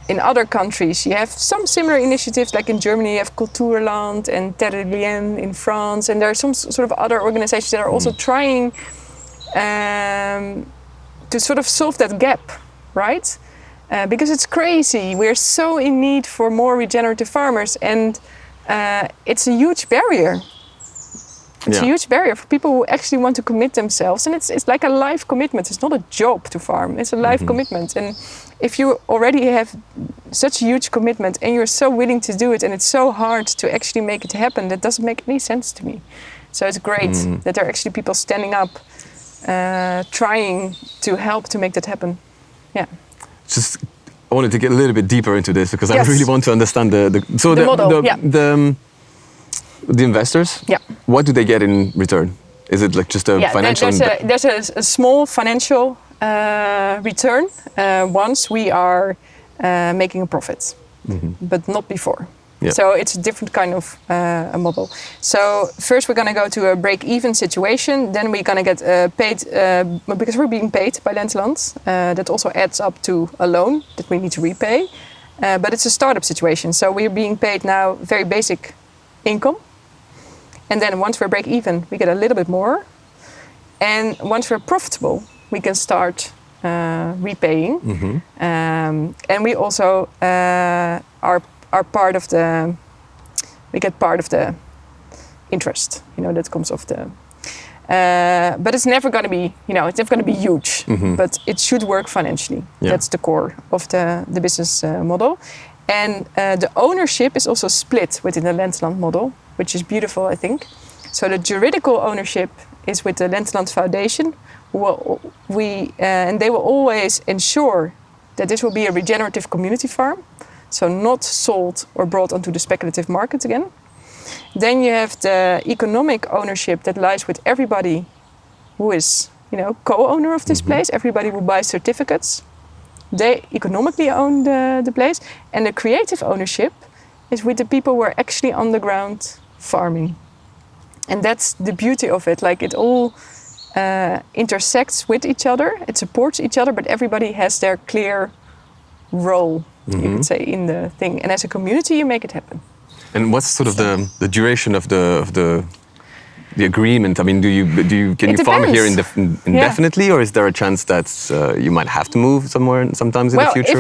in other countries. You have some similar initiatives, like in Germany you have Cultuurland and Terrien in France, and there are some sort of other organizations that are also trying to sort of solve that gap, right? Because it's crazy. We're so in need for more regenerative farmers, and it's a huge barrier. It's a huge barrier for people who actually want to commit themselves, and it's like a life commitment. It's not a job to farm; it's a life commitment. And if you already have such a huge commitment and you're so willing to do it, and it's so hard to actually make it happen, that doesn't make any sense to me. So it's great that there are actually people standing up, trying to help to make that happen. Yeah. I wanted to get a little bit deeper into this because I really want to understand the model. The investors. Yeah. What do they get in return? Is it like just a financial? There's a small financial return once we are making a profit, but not before. Yeah. So it's a different kind of a model. So first we're going to go to a break-even situation. Then we're going to get paid, because we're being paid by Lenteland. That also adds up to a loan that we need to repay. But it's a startup situation. So we're being paid now very basic income. And then once we're break-even, we get a little bit more. And once we're profitable, we can start repaying. And we also are part of we get part of the interest, that comes off the. But it's never going to be, it's never going to be huge. But it should work financially. Yeah. That's the core of the business model. And the ownership is also split within the Lenteland model, which is beautiful, I think. So the juridical ownership is with the Lenteland Foundation, and they will always ensure that this will be a regenerative community farm. So not sold or brought onto the speculative market again. Then you have the economic ownership that lies with everybody who is, co-owner of this place. Everybody who buys certificates, they economically own the place. And the creative ownership is with the people who are actually on the ground farming. And that's the beauty of it. Like, it all intersects with each other. It supports each other, but everybody has their clear role, you could say, in the thing. And as a community, you make it happen. And what's sort of the duration of the agreement? I mean, can you farm here indefinitely, or is there a chance that you might have to move somewhere sometimes in the future?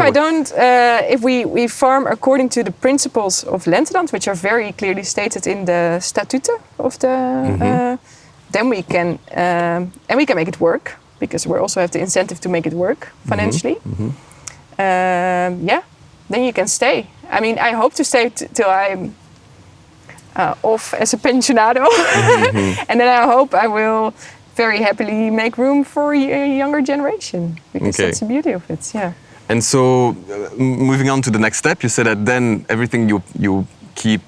If we farm according to the principles of Lenteland, which are very clearly stated in the statuten of the, then we can make it work, because we also have the incentive to make it work financially. Then you can stay. I mean, I hope to stay till I'm off as a pensionado. And then I hope I will very happily make room for a younger generation, because that's the beauty of it, yeah. And so, moving on to the next step, you said that then everything you keep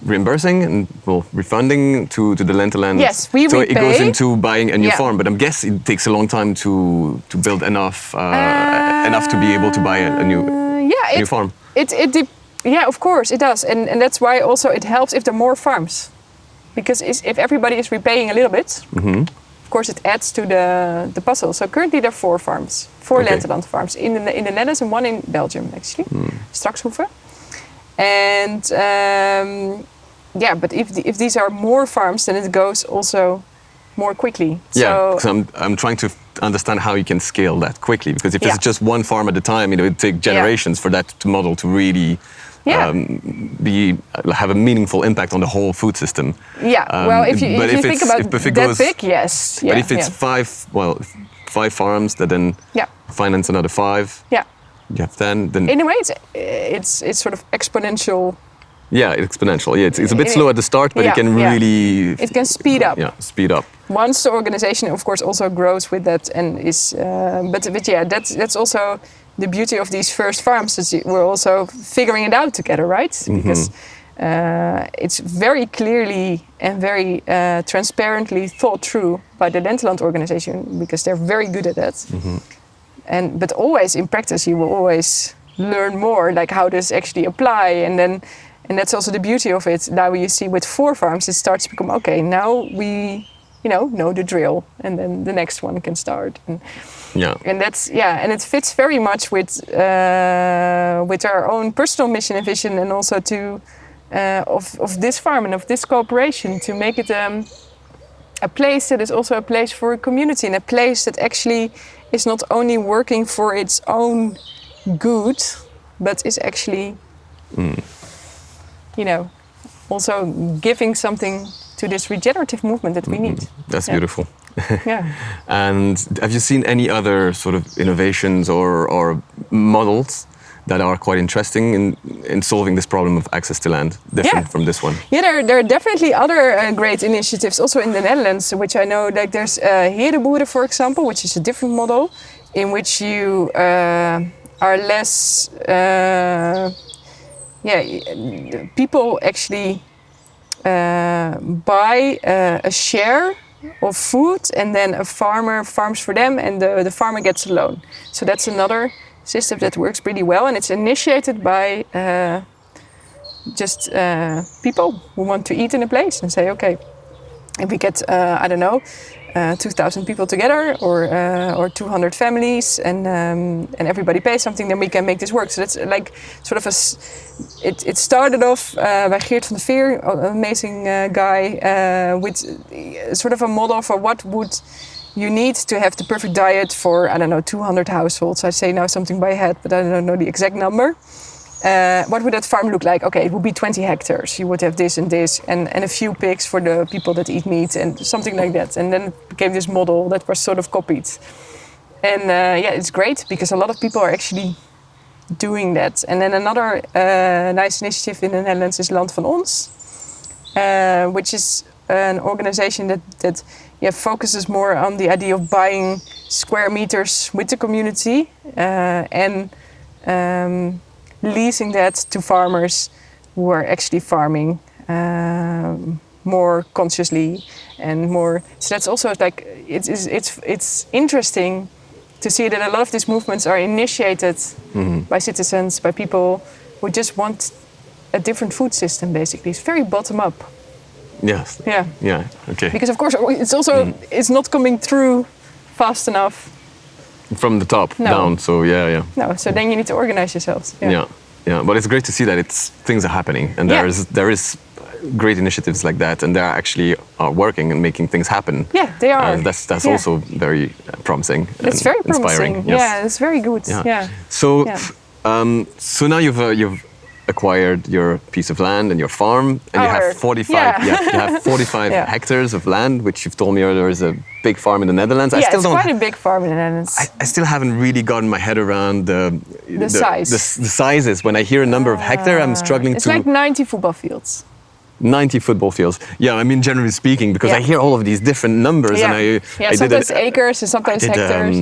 reimbursing and refunding to the Lenteland. Yes, we repay. So it goes into buying a new farm, but I guess it takes a long time to build enough to be able to buy a new farm. Yeah, of course it does, and that's why also it helps if there are more farms, because if everybody is repaying a little bit, of course it adds to the puzzle. So currently there are 4 farms, 4 Lenteland farms in the Netherlands and 1 in Belgium actually, Strakshoeven. And but if these are more farms, then it goes also more quickly. Yeah, because I'm trying to understand how you can scale that quickly, because if it's just 1 farm at a time, it takes generations for that model to really have a meaningful impact on the whole food system. Yeah, well, if you think about that big, yes. But if it's 5 farms that then finance another 5. Yeah. You have 10. Then in a way, it's sort of exponential. Yeah, exponential. Yeah, it's a bit slow at the start, but it can really. It can speed up. Yeah, speed up. Once the organization, of course, also grows with that, and is. But yeah, that's also the beauty of these first farms. Is we're also figuring it out together, right? Because it's very clearly and very transparently thought through by the Lenteland organization, because they're very good at that. But always in practice, you will always learn more, like how does actually apply, and then And that's also the beauty of it. Now you see with 4 farms, it starts to become, okay, now we, know the drill. And then the next one can start. And that's, and it fits very much with our own personal mission and vision, and also of this farm and of this cooperation, to make it a place that is also a place for a community, and a place that actually is not only working for its own good, but is actually, also giving something to this regenerative movement that we need. That's beautiful. Yeah. And have you seen any other sort of innovations or models that are quite interesting in solving this problem of access to land, different from this one? Yeah, there are definitely other great initiatives also in the Netherlands, which I know, like there's Herenboeren, for example, which is a different model in which you are less... people actually buy a share of food, and then a farmer farms for them, and the farmer gets a loan. So that's another system that works pretty well, and it's initiated by just people who want to eat in a place and say, okay, if we get 2,000 people together, or 200 families, and everybody pays something, then we can make this work. So that's like sort of it started off by Geert van der Veer, an amazing guy, with sort of a model for what would you need to have the perfect diet for, 200 households. I say now something by head, but I don't know the exact number. What would that farm look like? Okay, it would be 20 hectares. You would have this and this, and a few pigs for the people that eat meat, and something like that. And then it became this model that was sort of copied. And it's great, because a lot of people are actually doing that. And then another nice initiative in the Netherlands is Land van Ons, which is an organization that focuses more on the idea of buying square meters with the community, and leasing that to farmers who are actually farming more consciously and more. So that's also like it's interesting to see that a lot of these movements are initiated by citizens, by people who just want a different food system. Basically, it's very bottom up. Yes. Yeah. Yeah. Okay. Because of course it's also it's not coming through fast enough. From the top down, so No, so then you need to organize yourselves. Yeah. But it's great to see that things are happening, and there is great initiatives like that, and they actually are working and making things happen. Yeah, they are. That's also very promising. It's very inspiring. promising. Yes. Yeah, it's very good. Yeah. So, so now you've acquired your piece of land and your farm, and you have 45. You have 45 hectares of land, which you've told me earlier is a big farm in the Netherlands. Yeah, it's quite a big farm in the Netherlands. I still haven't really gotten my head around the size. The sizes. When I hear a number of hectare, I'm struggling It's like 90 football fields. 90 football fields. Yeah, I mean, generally speaking, because I hear all of these different numbers, and I sometimes acres and sometimes hectares.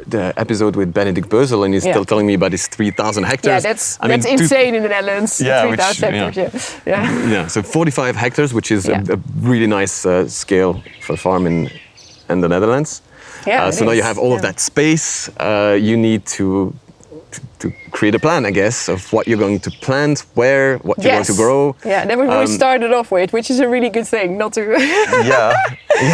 The episode with Benedict Beuzel, and he's still telling me about his 3,000 hectares. Yeah, that's insane in the Netherlands. 3,000 hectares. Yeah. So 45 hectares, which is a really nice scale for a farm in the Netherlands. Yeah. So now you have all of that space. You need to create a plan, I guess, of what you're going to plant, what you're going to grow. Yeah, that was what we started off with, which is a really good thing, not to... you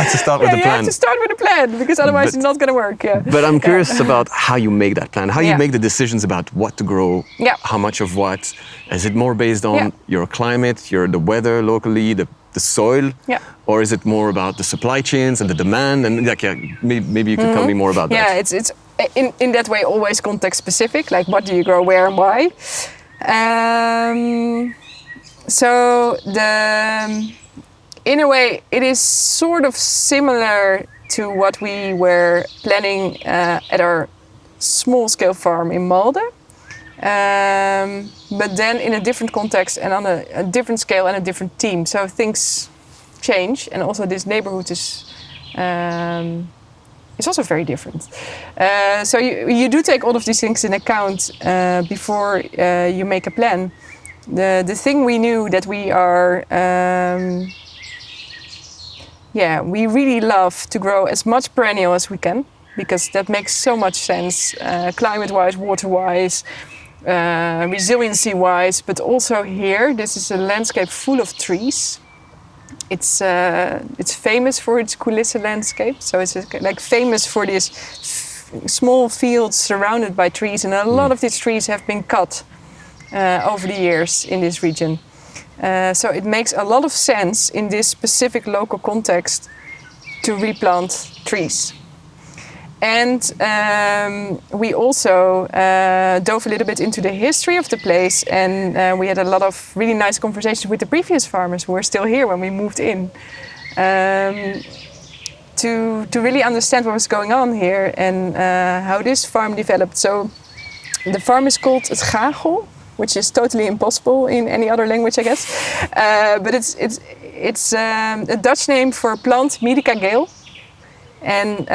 have to start with a plan. You have to start with a plan, because otherwise it's not going to work. Yeah. But I'm curious about how you make that plan, how you make the decisions about what to grow, how much of what. Is it more based on your climate, the weather locally, the soil? Yeah. Or is it more about the supply chains and the demand? And maybe you could tell me more about that. Yeah, it's in that way always context specific, like what do you grow, where and why. So in a way it is sort of similar to what we were planning at our small scale farm in Malden. But then in a different context and on a different scale and a different team. So things change, and also this neighborhood is also very different. So you do take all of these things in account before you make a plan. The thing we knew that we are, we really love to grow as much perennial as we can, because that makes so much sense, climate-wise, water-wise. resiliency-wise, but also here, this is a landscape full of trees. It's famous for its coulisse landscape, so it's like famous for these small fields surrounded by trees, and a lot of these trees have been cut over the years in this region. So it makes a lot of sense in this specific local context to replant trees. And we also dove a little bit into the history of the place, and we had a lot of really nice conversations with the previous farmers who were still here when we moved in, to really understand what was going on here and how this farm developed. So the farm is called het Gagel, which is totally impossible in any other language, I guess. But it's a Dutch name for plant Medica gale. And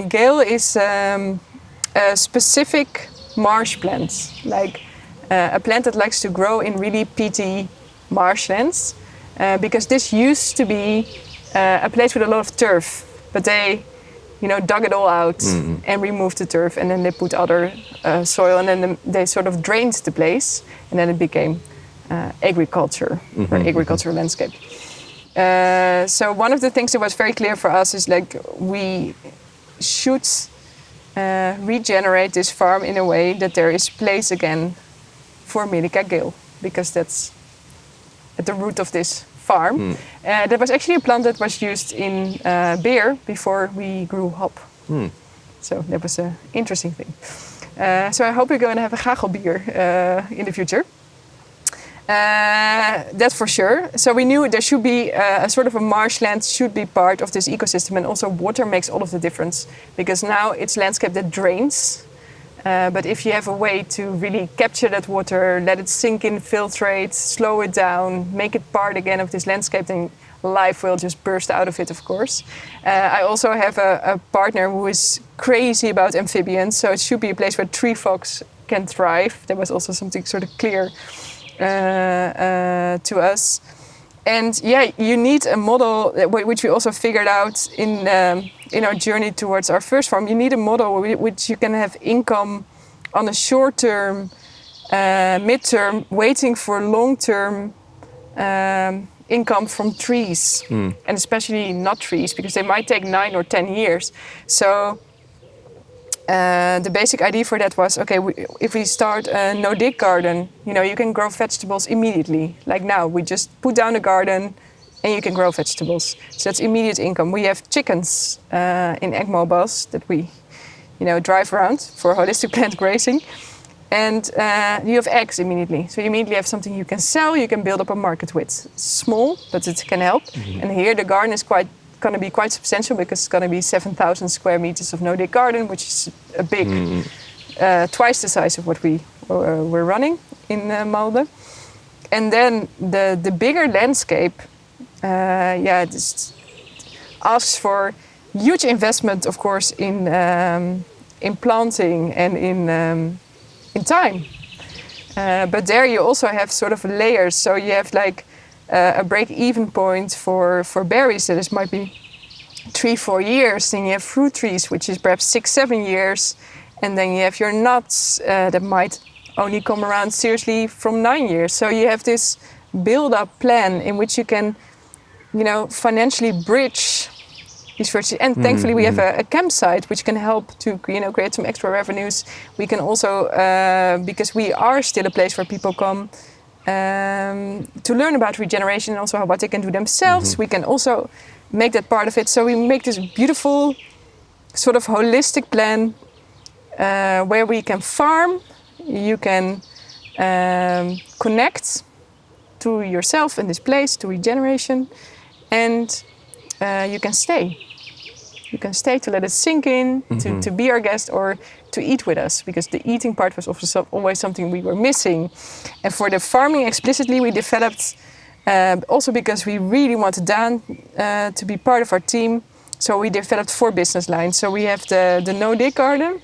gale is a specific marsh plant, like a plant that likes to grow in really peaty marshlands, because this used to be a place with a lot of turf, but they, dug it all out and removed the turf, and then they put other soil, and then they sort of drained the place, and then it became agriculture or agricultural landscape. So one of the things that was very clear for us is like we should regenerate this farm in a way that there is place again for Medica gale, because that's at the root of this farm. That was actually a plant that was used in beer before we grew hop. So that was an interesting thing. So I hope we're going to have a Gagel beer in the future. That's for sure. So we knew there should be a sort of a marshland should be part of this ecosystem, and also water makes all of the difference, because now it's landscape that drains. But if you have a way to really capture that water, let it sink in, filtrate, slow it down, make it part again of this landscape, then life will just burst out of it, of course. I also have a partner who is crazy about amphibians, so it should be a place where tree frogs can thrive. That was also something sort of clear to us. And yeah, you need a model, which we also figured out in our journey towards our first farm. You need a model which you can have income on a short term, mid-term, waiting for long-term income from trees, and especially nut trees, because they might take 9 or 10 years. So the basic idea for that was, okay, if we start a no-dig garden, you can grow vegetables immediately. Like now, we just put down a garden and you can grow vegetables. So that's immediate income. We have chickens in egg mobiles that we, drive around for holistic plant grazing. And you have eggs immediately. So you immediately have something you can sell, you can build up a market with. It's small, but it can help. And here the garden is going to be quite substantial, because it's going to be 7,000 square meters of no-dig garden, which is a big, twice the size of what we're running in Malden. And then the bigger landscape, just asks for huge investment, of course, in planting and in time. But there you also have sort of layers. So you have like a break-even point for berries that might be 3-4 years. Then you have fruit trees, which is perhaps 6-7 years. And then you have your nuts that might only come around seriously from 9 years. So you have this build-up plan in which you can, financially bridge these first. And thankfully we have a campsite which can help to, create some extra revenues. We can also, because we are still a place where people come to learn about regeneration and also what they can do themselves. We can also make that part of it. So we make this beautiful sort of holistic plan where we can farm, you can connect to yourself in this place, to regeneration, and you can stay. You can stay to let it sink in, to be our guest, or to eat with us, because the eating part was also always something we were missing. And for the farming explicitly, we developed, also because we really wanted Dan to be part of our team, so we developed 4 business lines. So we have the no-dig garden,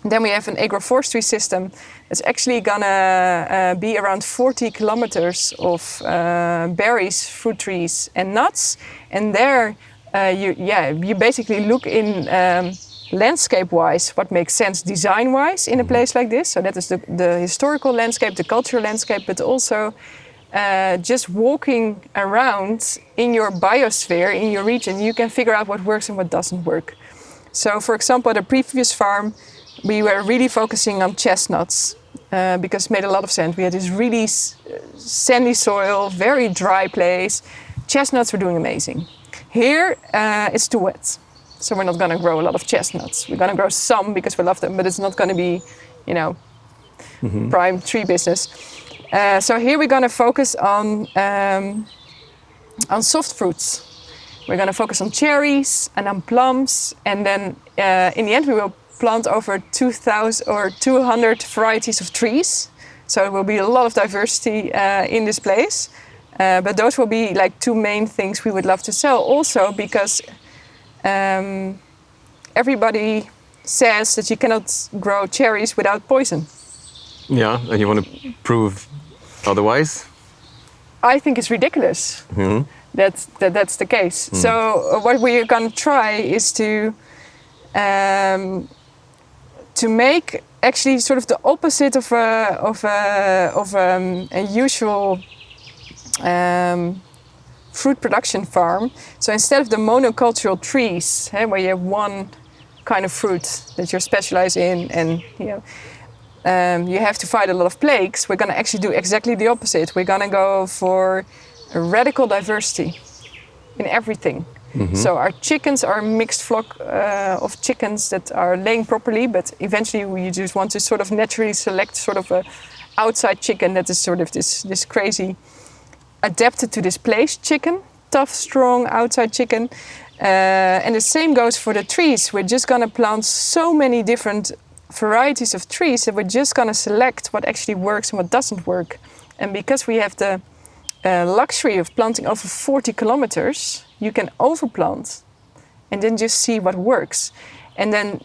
then we have an agroforestry system that's actually gonna be around 40 kilometers of berries, fruit trees and nuts. And there you basically look in landscape-wise, what makes sense design-wise in a place like this. So that is the historical landscape, the cultural landscape, but also just walking around in your biosphere, in your region, you can figure out what works and what doesn't work. So, for example, at a previous farm, we were really focusing on chestnuts because it made a lot of sense. We had this really sandy soil, very dry place. Chestnuts were doing amazing. Here, it's too wet. So we're not going to grow a lot of chestnuts. We're going to grow some because we love them, but it's not going to be, prime tree business. So here we're going to focus on soft fruits. We're going to focus on cherries and on plums, and then in the end we will plant over 2,000 or 200 varieties of trees. So there will be a lot of diversity in this place. But those will be like two main things we would love to sell. Also because everybody says that you cannot grow cherries without poison. Yeah, and you want to prove otherwise? I think it's ridiculous. Mm-hmm. That's the case. Mm. So what we are going to try is to make actually sort of the opposite of a usual fruit production farm. So instead of the monocultural trees, where you have one kind of fruit that you're specialized in, and you have to fight a lot of plagues, we're going to actually do exactly the opposite. We're going to go for a radical diversity in everything. Mm-hmm. So our chickens are a mixed flock of chickens that are laying properly, but eventually we just want to sort of naturally select sort of a outside chicken that is sort of this crazy adapted to this place chicken, tough, strong outside chicken. And the same goes for the trees. We're just going to plant so many different varieties of trees that we're just going to select what actually works and what doesn't work. And because we have the luxury of planting over 40 kilometers, you can overplant and then just see what works. And then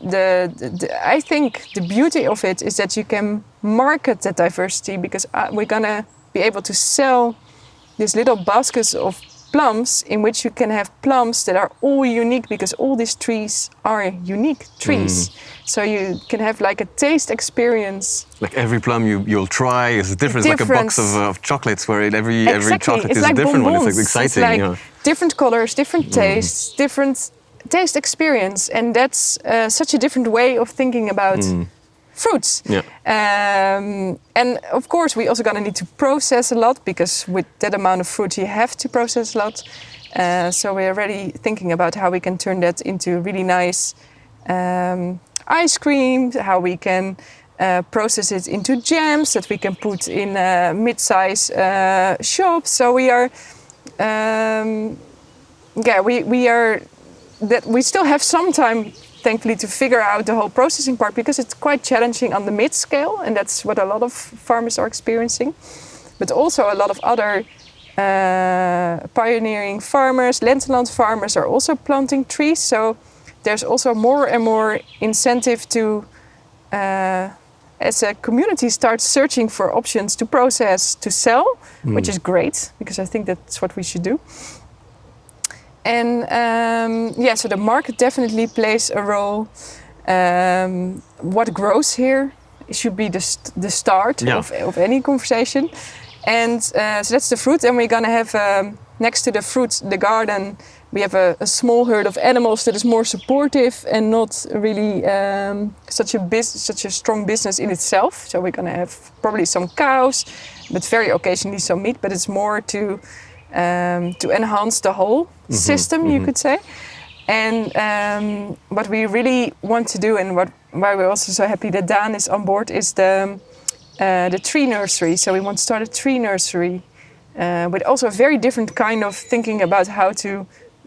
I think the beauty of it is that you can market that diversity, because we're going to be able to sell these little baskets of plums in which you can have plums that are all unique, because all these trees are unique trees. Mm. So you can have like a taste experience. Like every plum you'll try is different. It's like a box of chocolates where every chocolate is like a different bonbons. One. It's exciting. It's like different colors, different tastes, different taste experience. And that's such a different way of thinking about fruits. Yeah. And of course we also gonna need to process a lot, because with that amount of fruit you have to process a lot. So we're already thinking about how we can turn that into really nice ice cream, how we can process it into jams that we can put in mid-size shops. So we are, we still have some time, thankfully, to figure out the whole processing part, because it's quite challenging on the mid-scale, and that's what a lot of farmers are experiencing. But also a lot of other pioneering farmers, Lenteland farmers, are also planting trees. So there's also more and more incentive to, as a community, start searching for options to process, to sell, which is great, because I think that's what we should do. And so the market definitely plays a role. What grows here should be the start of any conversation. And so that's the fruit. And we're going to have, next to the fruit, the garden, we have a small herd of animals that is more supportive and not really such a strong business in itself. So we're going to have probably some cows, but very occasionally some meat. But it's more to enhance the whole system, you could say. And what we really want to do, and why we're also so happy that Daan is on board, is the tree nursery. So we want to start a tree nursery with also a very different kind of thinking about how to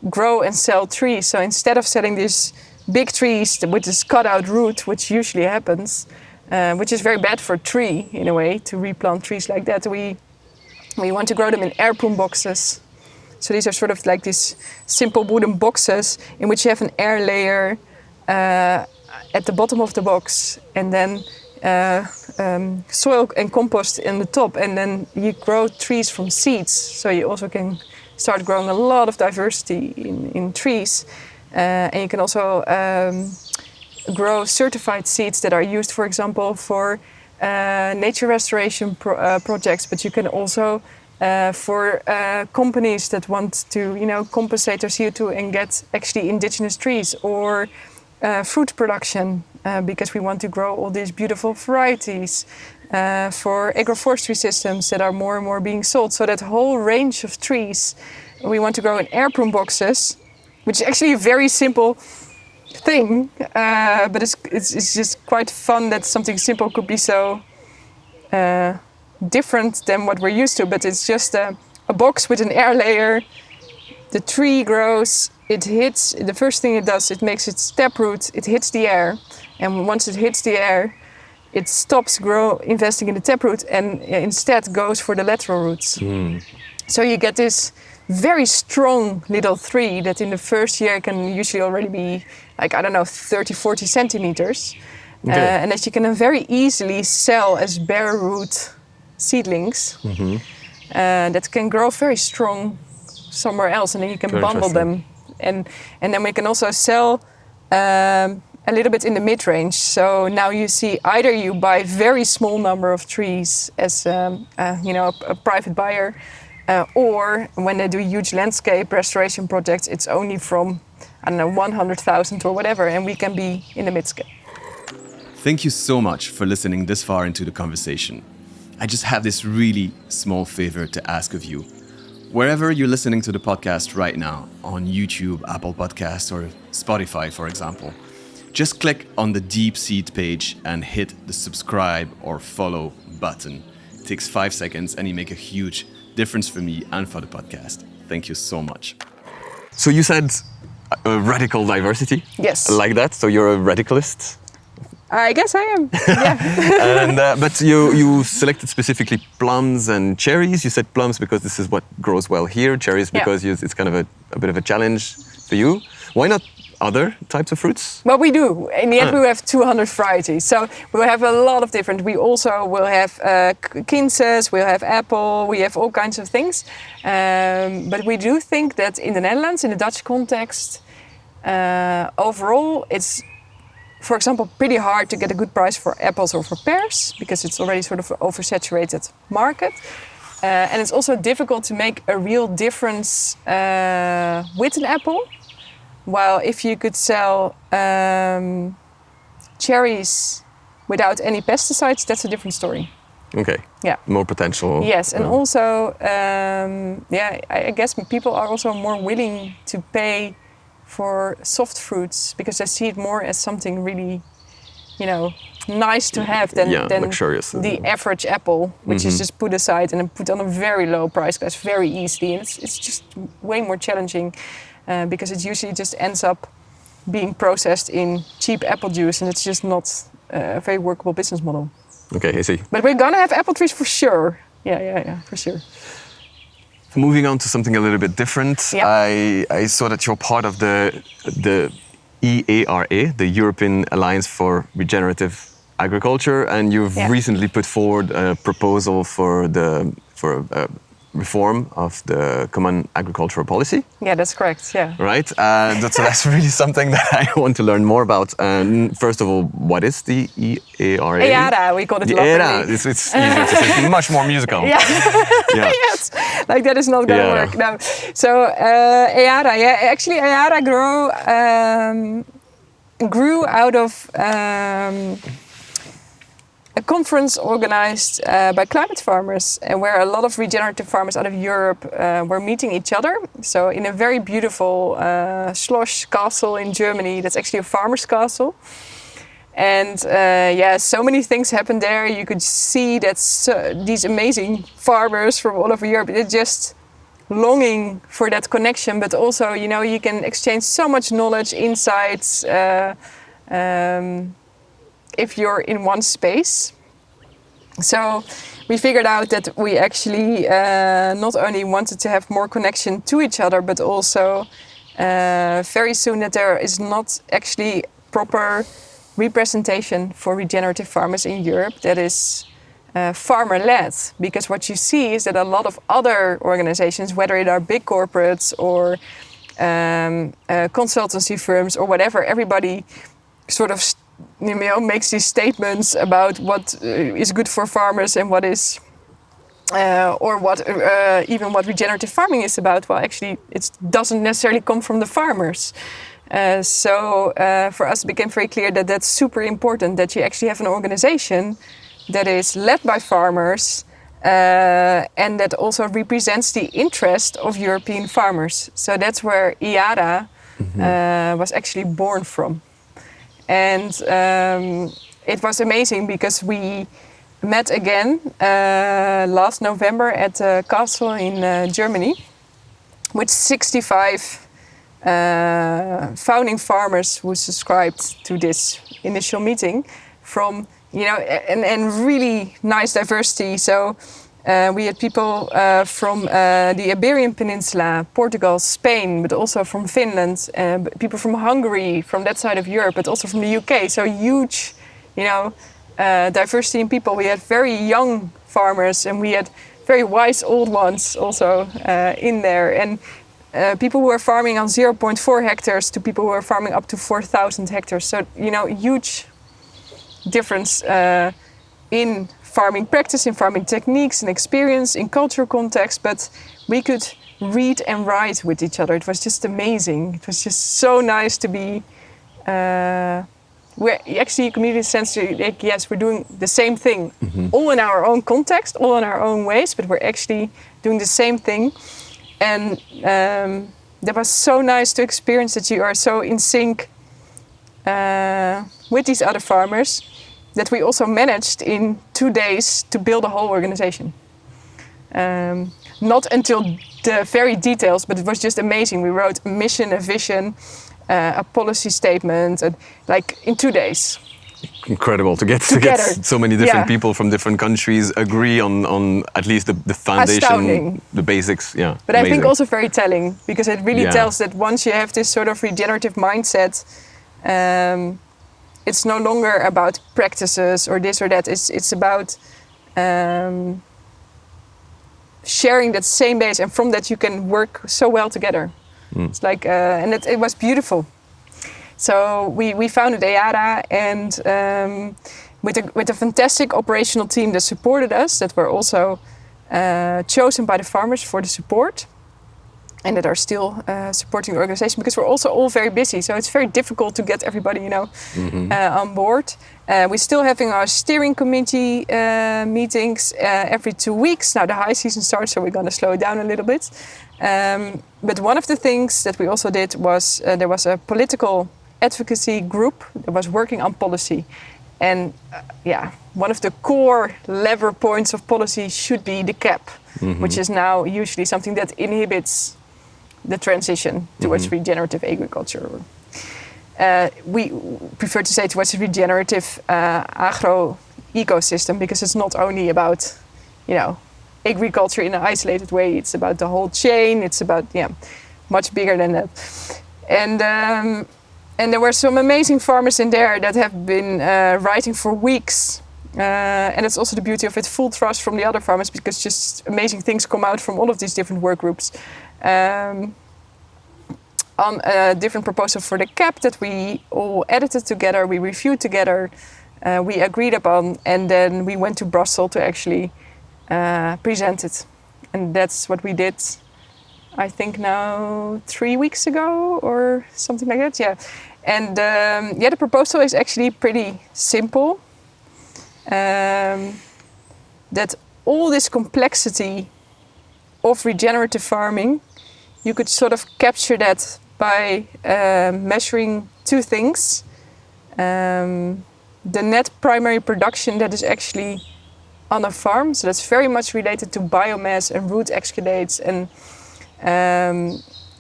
grow and sell trees. So instead of selling these big trees with this cut-out root, which usually happens, which is very bad for a tree in a way, to replant trees like that, we want to grow them in airboom boxes. So these are sort of like these simple wooden boxes in which you have an air layer at the bottom of the box, and then soil and compost in the top, and then you grow trees from seeds. So you also can start growing a lot of diversity in trees. And you can also grow certified seeds that are used, for example, for nature restoration projects, but you can also for companies that want to, compensate their CO2 and get actually indigenous trees, or fruit production because we want to grow all these beautiful varieties, for agroforestry systems that are more and more being sold. So that whole range of trees we want to grow in air-prune boxes, which is actually a very simple thing, but it's just quite fun that something simple could be so different than what we're used to. But it's just a box with an air layer. The tree grows, it hits, the first thing it does, it makes its taproot, it hits the air, and once it hits the air, it stops investing in the taproot and instead goes for the lateral roots. So you get this very strong little tree that in the first year can usually already be 30, 40 centimeters. Okay. And that you can very easily sell as bare root seedlings that can grow very strong somewhere else, and then you can bundle them. And then we can also sell a little bit in the mid-range. So now you see either you buy very small number of trees as a private buyer, or when they do huge landscape restoration projects, it's only from 100,000 or whatever, and we can be in the mid-scale. Thank you so much for listening this far into the conversation. I just have this really small favor to ask of you. Wherever you're listening to the podcast right now, on YouTube, Apple Podcasts, or Spotify, for example, just click on the Deep Seed page and hit the subscribe or follow button. It takes 5 seconds and you make a huge difference for me and for the podcast. Thank you so much. So you said radical diversity? Yes. Like that? So you're a radicalist? I guess I am, yeah. And, but you selected specifically plums and cherries. You said plums because this is what grows well here. Cherries because it's kind of a bit of a challenge for you. Why not other types of fruits? Well, we do. In the end, we have 200 varieties. So we'll have a lot of different. We also will have quinces, we'll have apple, we have all kinds of things. But we do think that in the Netherlands, in the Dutch context, overall, it's, for example, pretty hard to get a good price for apples or for pears because it's already sort of an oversaturated market. And it's also difficult to make a real difference with an apple. While if you could sell cherries without any pesticides, that's a different story. Okay. Yeah. More potential. Yes, and also, I guess people are also more willing to pay for soft fruits because they see it more as something really, nice to have than luxurious. The average apple, which is just put aside and then put on a very low price class very easily. And it's just way more challenging because it usually just ends up being processed in cheap apple juice, and it's just not a very workable business model. Okay, I see. But we're gonna have apple trees for sure. Yeah, for sure. Moving on to something a little bit different, I saw that you're part of the EARA, the European Alliance for Regenerative Agriculture, and you've recently put forward a proposal for reform of the Common Agricultural Policy. Yeah, that's correct. Yeah. Right. So that's really something that I want to learn more about. First of all, what is the EARA? EARA, we call it. The EARA. It's easier to say. It's much more musical. Yeah. Yes. Like that is not going to work. No. So EARA. Yeah. Actually, EARA grew out of a conference organized by climate farmers, and where a lot of regenerative farmers out of Europe were meeting each other. So in a very beautiful Schloss castle in Germany, that's actually a farmer's castle. And so many things happened there. You could see that these amazing farmers from all over Europe, they're just longing for that connection, but also, you can exchange so much knowledge, insights, if you're in one space. So we figured out that we actually not only wanted to have more connection to each other, but also very soon that there is not actually proper representation for regenerative farmers in Europe that is farmer-led. Because what you see is that a lot of other organizations, whether it are big corporates or consultancy firms or whatever, everybody sort of makes these statements about what is good for farmers and what is, or what even what regenerative farming is about. Well, actually, it doesn't necessarily come from the farmers. So for us, it became very clear that that's super important, that you actually have an organization that is led by farmers and that also represents the interest of European farmers. So that's where IARA was actually born from. And it was amazing because we met again last November at a castle in Germany with 65 founding farmers who subscribed to this initial meeting from, and really nice diversity. So we had people from the Iberian Peninsula, Portugal, Spain, but also from Finland, people from Hungary, from that side of Europe, but also from the UK. So huge, diversity in people. We had very young farmers and we had very wise old ones also in there. And people who are farming on 0.4 hectares to people who are farming up to 4,000 hectares. So, huge difference in farming practice, in farming techniques and experience, in cultural context. But we could read and write with each other. It was just amazing. It was just so nice to be... we're actually a community sense, like, yes, we're doing the same thing, all in our own context, all in our own ways, but we're actually doing the same thing. And that was so nice to experience that you are so in sync with these other farmers that we also managed in 2 days to build a whole organization. Not until the very details, but it was just amazing. We wrote a mission, a vision, a policy statement, and like in 2 days. Incredible to get so many different people from different countries agree on at least the foundation, astounding. The basics. Yeah, but amazing. I think also very telling because it really tells that once you have this sort of regenerative mindset, it's no longer about practices or this or that. It's about sharing that same base, and from that you can work so well together. It's like, and it was beautiful. So we founded IARA, and with a fantastic operational team that supported us, that were also chosen by the farmers for the support, and that are still supporting the organization because we're also all very busy. So it's very difficult to get everybody, on board. We're still having our steering committee meetings every 2 weeks. Now the high season starts, so we're going to slow it down a little bit. But one of the things that we also did was there was a political advocacy group that was working on policy. And one of the core lever points of policy should be the cap, which is now usually something that inhibits the transition towards regenerative agriculture. We prefer to say towards a regenerative agro ecosystem because it's not only about, agriculture in an isolated way. It's about the whole chain. It's about, much bigger than that. And there were some amazing farmers in there that have been writing for weeks. And it's also the beauty of it, full trust from the other farmers because just amazing things come out from all of these different work groups. On a different proposal for the cap that we all edited together, we reviewed together, we agreed upon, and then we went to Brussels to actually present it. And that's what we did, I think now 3 weeks ago or something like that, And the proposal is actually pretty simple. That all this complexity of regenerative farming, you could sort of capture that by measuring 2 things. The net primary production that is actually on a farm, so that's very much related to biomass and root excavates and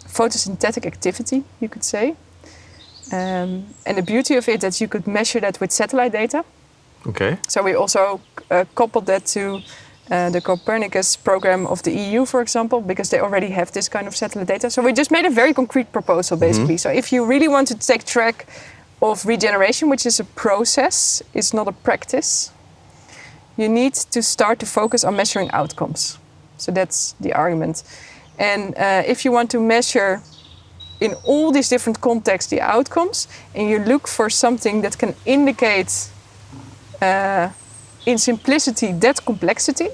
photosynthetic activity, you could say. And the beauty of it that you could measure that with satellite data. Okay. So we also coupled that to the Copernicus program of the EU, for example, because they already have this kind of satellite data. So we just made a very concrete proposal, basically. So if you really want to take track of regeneration, which is a process, it's not a practice, you need to start to focus on measuring outcomes. So that's the argument. And if you want to measure in all these different contexts the outcomes, and you look for something that can indicate in simplicity that complexity,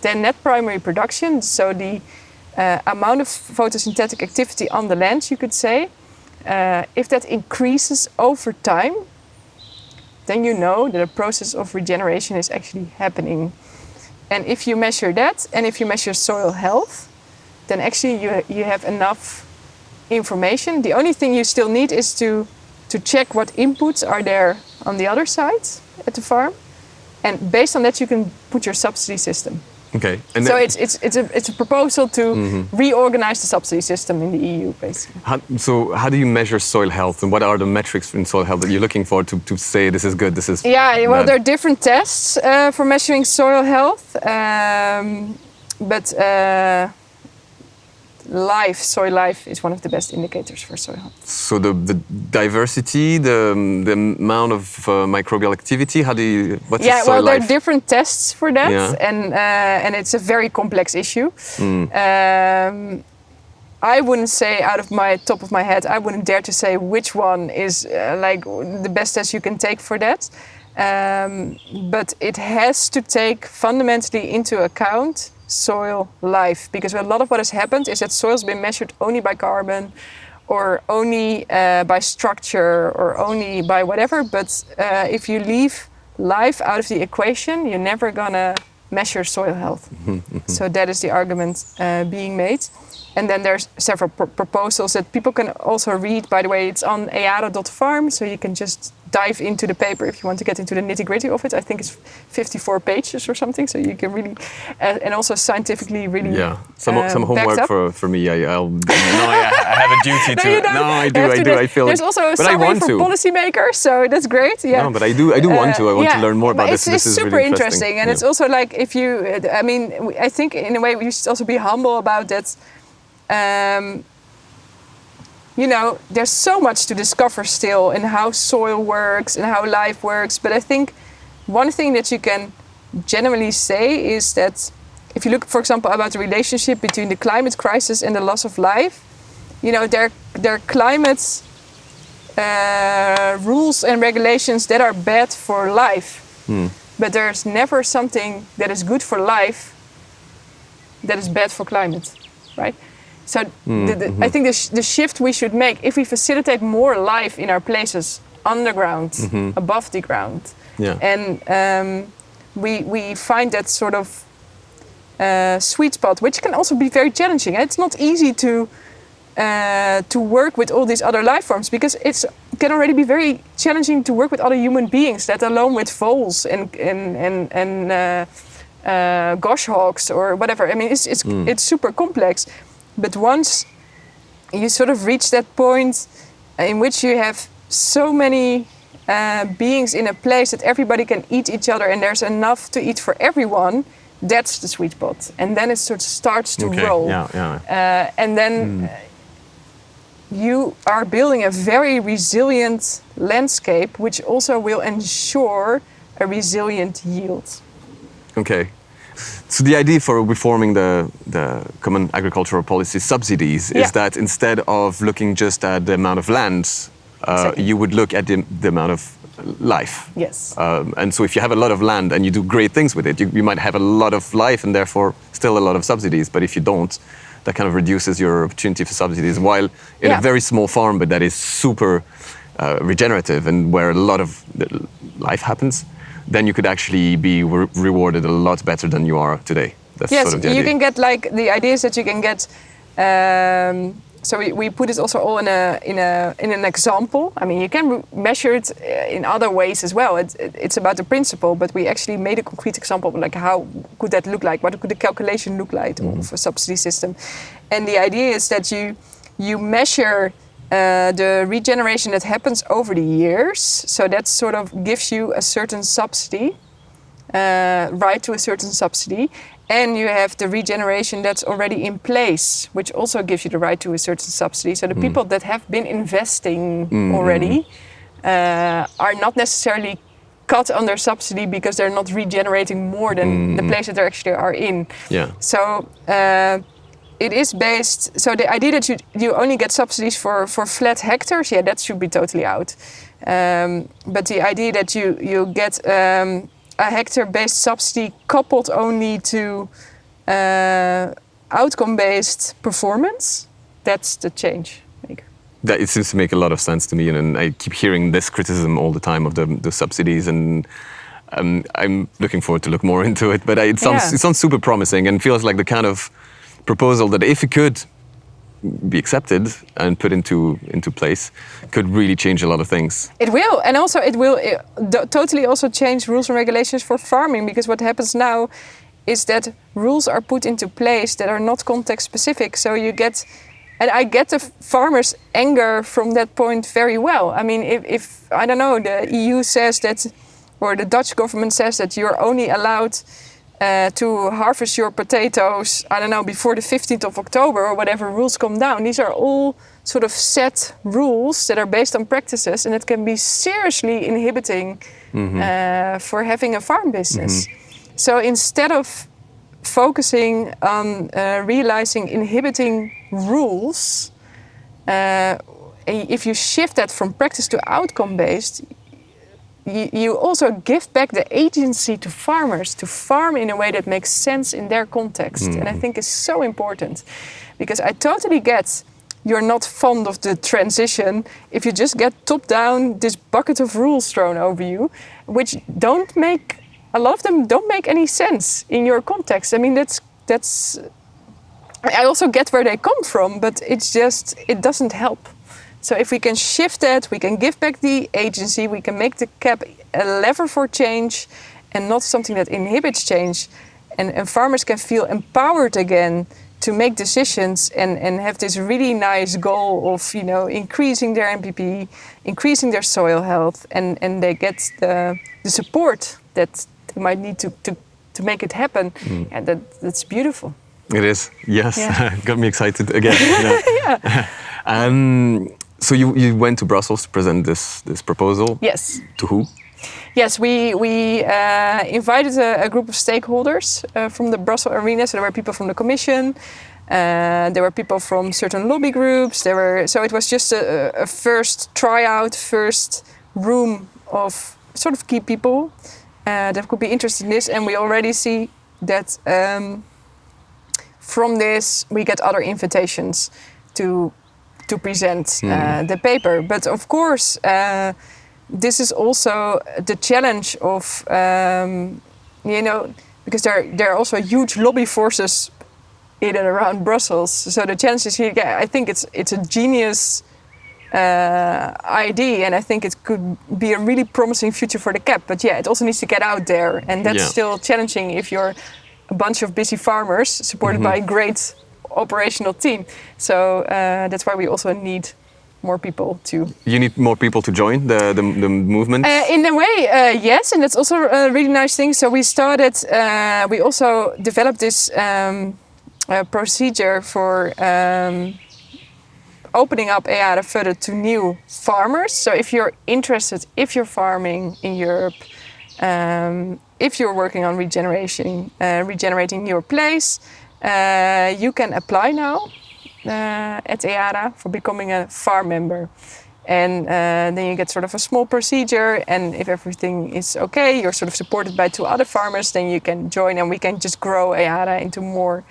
then net primary production, so the amount of photosynthetic activity on the land, you could say, if that increases over time, then you know that a process of regeneration is actually happening. And if you measure that, and if you measure soil health, then actually you have enough information. The only thing you still need is to check what inputs are there on the other side at the farm. And based on that, you can put your subsidy system. Okay. And so it's a proposal to reorganize the subsidy system in the EU, basically. How do you measure soil health, and what are the metrics in soil health that you're looking for to say this is good, this is bad? There are different tests for measuring soil health, but soil life is one of the best indicators for soil health. So the diversity, the amount of microbial activity, what's soil life? There are different tests for that, and it's a very complex issue. I wouldn't say out of my top of my head, I wouldn't dare to say which one is the best test you can take for that. But it has to take fundamentally into account soil life, because a lot of what has happened is that soil's been measured only by carbon or only by structure or only by whatever, but if you leave life out of the equation, you're never gonna measure soil health. So that is the argument being made. And then there's several proposals that people can also read. By the way, it's on earo.farm, so you can just dive into the paper if you want to get into the nitty-gritty of it. I think it's 54 pages or something, so you can really, and also scientifically really some homework for me. I have a duty to. No, I do. I feel. There's also a summary for policymakers, so that's great. Yeah. No, but I do want to. I want to learn more about this. It's super really interesting, and it's also like if you. I think in a way we should also be humble about that. There's so much to discover still in how soil works and how life works. But I think one thing that you can generally say is that if you look, for example, about the relationship between the climate crisis and the loss of life, there are climate rules and regulations that are bad for life. But there's never something that is good for life that is bad for climate, right? So I think the shift we should make, if we facilitate more life in our places, underground, above the ground, and we find that sort of sweet spot, which can also be very challenging. It's not easy to work with all these other life forms, because it can already be very challenging to work with other human beings, let alone with voles and goshawks or whatever. I mean, it's super complex. But once you sort of reach that point in which you have so many beings in a place that everybody can eat each other and there's enough to eat for everyone, that's the sweet spot. And then it sort of starts to roll. And then you are building a very resilient landscape, which also will ensure a resilient yield. Okay. So the idea for reforming the common agricultural policy subsidies is that instead of looking just at the amount of land, you would look at the amount of life. Yes. And so if you have a lot of land and you do great things with it, you might have a lot of life and therefore still a lot of subsidies. But if you don't, that kind of reduces your opportunity for subsidies. While in a very small farm, but that is super regenerative and where a lot of life happens, then you could actually be rewarded a lot better than you are today. That's sort of the idea. You can get the idea is that you can get. So we put it also all in an example. I mean, you can measure it in other ways as well. It's about the principle, but we actually made a concrete example, like how could that look like? What could the calculation look like of a subsidy system? And the idea is that you measure the regeneration that happens over the years. So that sort of gives you a certain subsidy, right to a certain subsidy. And you have the regeneration that's already in place, which also gives you the right to a certain subsidy. So the people that have been investing already are not necessarily cut under subsidy because they're not regenerating more than the place that they actually are in. Yeah. So it is based. So the idea that you only get subsidies for flat hectares, that should be totally out. But the idea that you get a hectare-based subsidy coupled only to outcome-based performance, that's the change maker. That it seems to make a lot of sense to me, and I keep hearing this criticism all the time of the subsidies, and I'm looking forward to look more into it. But it sounds super promising and feels like the kind of proposal that, if it could be accepted and put into place, could really change a lot of things. It will, and also it will totally also change rules and regulations for farming, because what happens now is that rules are put into place that are not context specific. So you get, and I get the farmers' anger from that point very well. I mean, if I don't know, the EU says that, or the Dutch government says that you're only allowed to harvest your potatoes, I don't know, before the 15th of October or whatever rules come down. These are all sort of set rules that are based on practices, and it can be seriously inhibiting for having a farm business. So instead of focusing on realizing inhibiting rules, if you shift that from practice to outcome-based, you also give back the agency to farmers to farm in a way that makes sense in their context. And I think is so important, because I totally get you're not fond of the transition if you just get top-down this bucket of rules thrown over you, which a lot of them don't make any sense in your context. I mean, that's I also get where they come from, but it doesn't help. So if we can shift that, we can give back the agency, we can make the cap a lever for change and not something that inhibits change. And farmers can feel empowered again to make decisions and have this really nice goal of, increasing their MPP, increasing their soil health, and they get the support that they might need to make it happen. And that's beautiful. It is, yes. Yeah. Got me excited again. So you went to Brussels to present this proposal? Yes. To who? Yes, we invited a group of stakeholders from the Brussels arena. So there were people from the Commission, there were people from certain lobby groups. So it was just a first tryout, first room of sort of key people that could be interested in this. And we already see that from this we get other invitations to present the paper. But of course, this is also the challenge of, because there are also huge lobby forces in and around Brussels. So the challenge is here, I think it's a genius idea, and I think it could be a really promising future for the CAP. But it also needs to get out there, and that's still challenging if you're a bunch of busy farmers supported by a great operational team. So that's why we also need more people to... You need more people to join the movement? In a way, yes, and that's also a really nice thing. So we started, we also developed this procedure for opening up EARA further to new farmers. So if you're interested, if you're farming in Europe, if you're working on regenerating your place, you can apply now at EARA for becoming a farm member. And then you get sort of a small procedure, and if everything is okay, you're sort of supported by 2 other farmers, then you can join and we can just grow EARA into more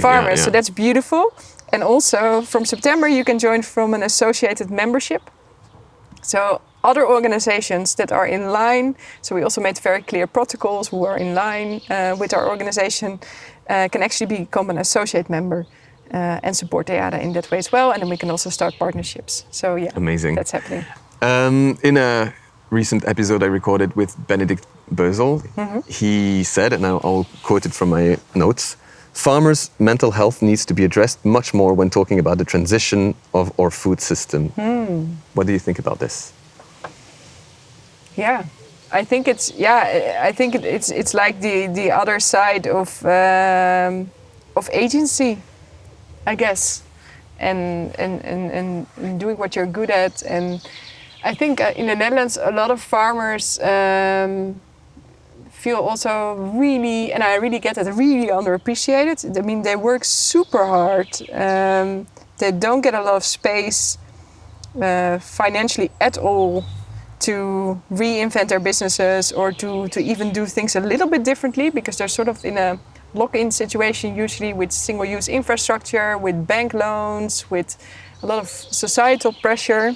farmers. Yeah. So that's beautiful. And also from September you can join from an associated membership. So other organizations that are in line, so we also made very clear protocols who are in line with our organization can actually become an associate member and support EARA in that way as well. And then we can also start partnerships. So amazing. That's happening. In a recent episode I recorded with Benedict Beuzel, he said, and I'll quote it from my notes, "Farmers' mental health needs to be addressed much more when talking about the transition of our food system." What do you think about this? Yeah, I think it's like the other side of agency, I guess, and doing what you're good at. And I think in the Netherlands a lot of farmers feel also really, and I really get it, really underappreciated. I mean, they work super hard. They don't get a lot of space financially at all to reinvent their businesses or to even do things a little bit differently, because they're sort of in a lock-in situation usually with single-use infrastructure, with bank loans, with a lot of societal pressure.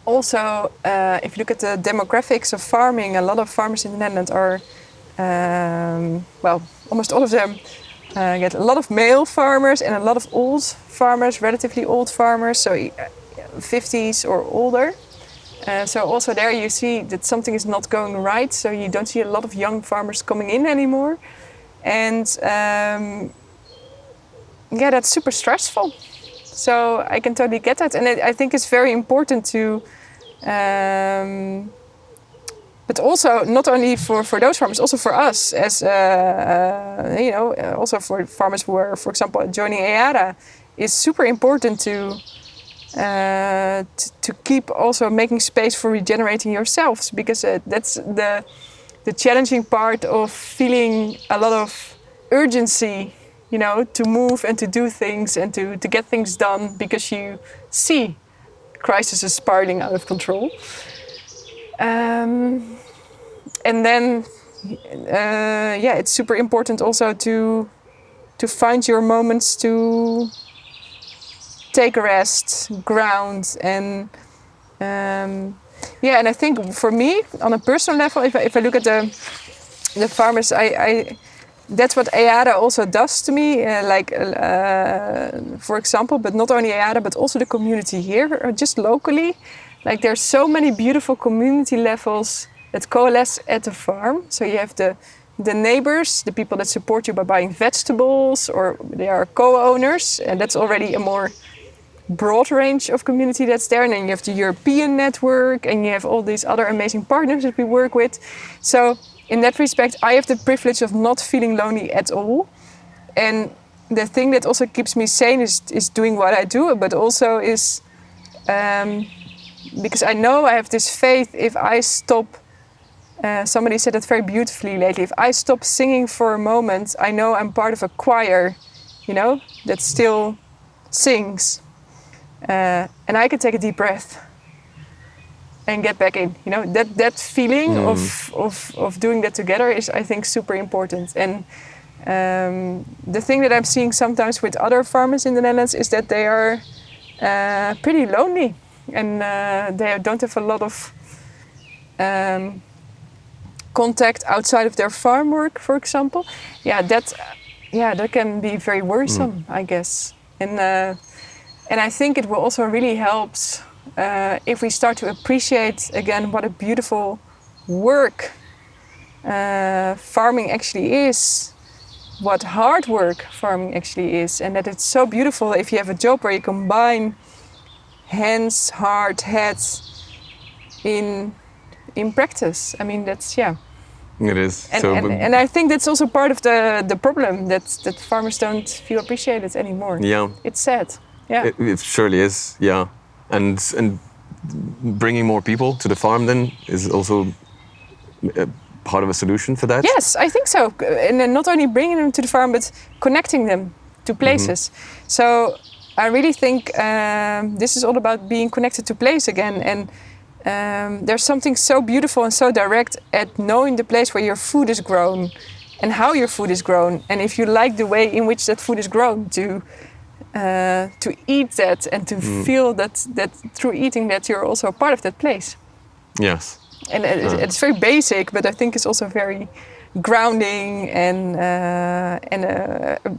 Also, if you look at the demographics of farming, a lot of farmers in the Netherlands are, almost all of them get a lot of male farmers and a lot of old farmers, relatively old farmers, so 50s or older. So also there you see that something is not going right, so you don't see a lot of young farmers coming in anymore. And that's super stressful. So I can totally get that. And I think it's very important to, but also not only for those farmers, also for us as, also for farmers who are, for example, joining EARA, is super important to keep also making space for regenerating yourselves, because that's the challenging part of feeling a lot of urgency, to move and to do things and to get things done, because you see crisis is spiraling out of control. And then, it's super important also to find your moments to take a rest, ground, and and I think for me, on a personal level, if I look at the farmers, I that's what EARA also does to me. For example, but not only EARA, but also the community here, just locally. Like, there's so many beautiful community levels that coalesce at the farm. So you have the neighbors, the people that support you by buying vegetables, or they are co-owners, and that's already a more broad range of community that's there. And then you have the European network, and you have all these other amazing partners that we work with. So in that respect, I have the privilege of not feeling lonely at all. And the thing that also keeps me sane is doing what I do, but also is because I know I have this faith. If I stop, somebody said it very beautifully lately, if I stop singing for a moment, I know I'm part of a choir, that still sings. And I can take a deep breath and get back in. That feeling of doing that together is, I think, super important. And the thing that I'm seeing sometimes with other farmers in the Netherlands is that they are pretty lonely, and they don't have a lot of contact outside of their farm work, for example. That can be very worrisome, I guess. And I think it will also really help if we start to appreciate again what a beautiful work farming actually is, what hard work farming actually is, and that it's so beautiful if you have a job where you combine hands, heart, head in practice. I mean, that's It is. And I think that's also part of the problem, that farmers don't feel appreciated anymore. Yeah. It's sad. Yeah. It surely is, yeah. And bringing more people to the farm then is also part of a solution for that? Yes, I think so. And then not only bringing them to the farm, but connecting them to places. So I really think this is all about being connected to place again. And there's something so beautiful and so direct at knowing the place where your food is grown and how your food is grown. And if you like the way in which that food is grown, to eat that and to feel that through eating that you're also a part of that place. Yes. And it's very basic, but I think it's also very grounding and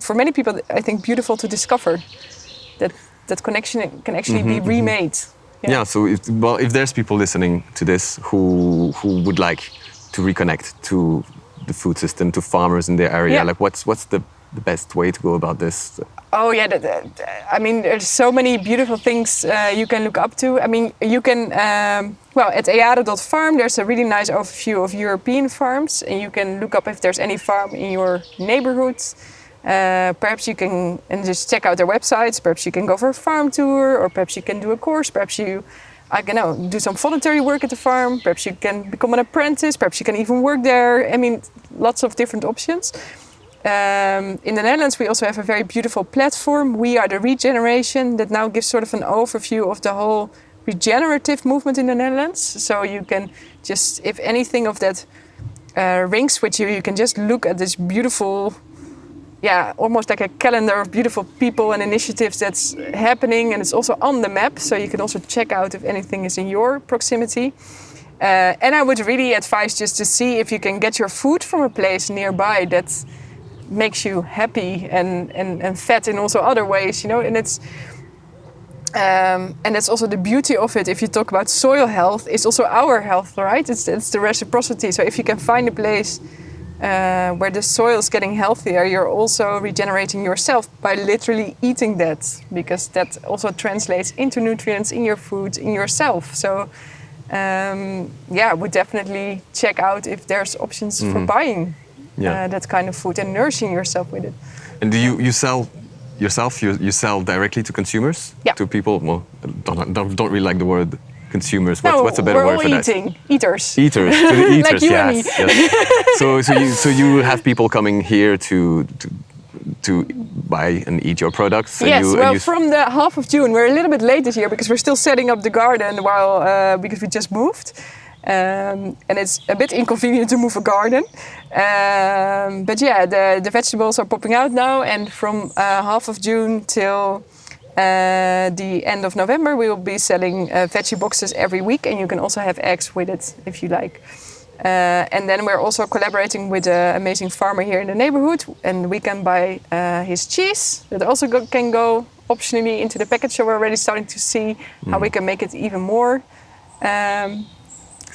for many people, I think, beautiful to discover that connection can actually be remade. Yeah. So if there's people listening to this who would like to reconnect to the food system, to farmers in their area, like what's the best way to go about this? Oh yeah, I mean, there's so many beautiful things you can look up to. I mean, you can, at eara.farm, there's a really nice overview of European farms, and you can look up if there's any farm in your neighborhood. Perhaps you can just check out their websites. Perhaps you can go for a farm tour, or perhaps you can do a course. Perhaps you I can do some voluntary work at the farm. Perhaps you can become an apprentice. Perhaps you can even work there. I mean, lots of different options. In the Netherlands, we also have a very beautiful platform. We are the regeneration that now gives sort of an overview of the whole regenerative movement in the Netherlands. So you can just, if anything of that rings with you, you can just look at this beautiful, almost like a calendar of beautiful people and initiatives that's happening, and it's also on the map, so you can also check out if anything is in your proximity. And I would really advise just to see if you can get your food from a place nearby that makes you happy and fed in also other ways, and it's and that's also the beauty of it. If you talk about soil health, it's also our health, right? It's the reciprocity. So if you can find a place where the soil is getting healthier, you're also regenerating yourself by literally eating that, because that also translates into nutrients in your food, in yourself. So I would definitely check out if there's options for buying that kind of food and nourishing yourself with it. And do you sell yourself? You sell directly to consumers? Yeah. To people? Well, don't really like the word consumers. What's a better word for that? Eaters. Eaters. To the eaters, like you and me. Yes. So you have people coming here to buy and eat your products? Yes, from the half of June. We're a little bit late this year because we're still setting up the garden because we just moved. And it's a bit inconvenient to move a garden. But the vegetables are popping out now. And from half of June till the end of November, we will be selling veggie boxes every week. And you can also have eggs with it if you like. And then we're also collaborating with an amazing farmer here in the neighborhood. And we can buy his cheese that also can go optionally into the package. So we're already starting to see how we can make it even more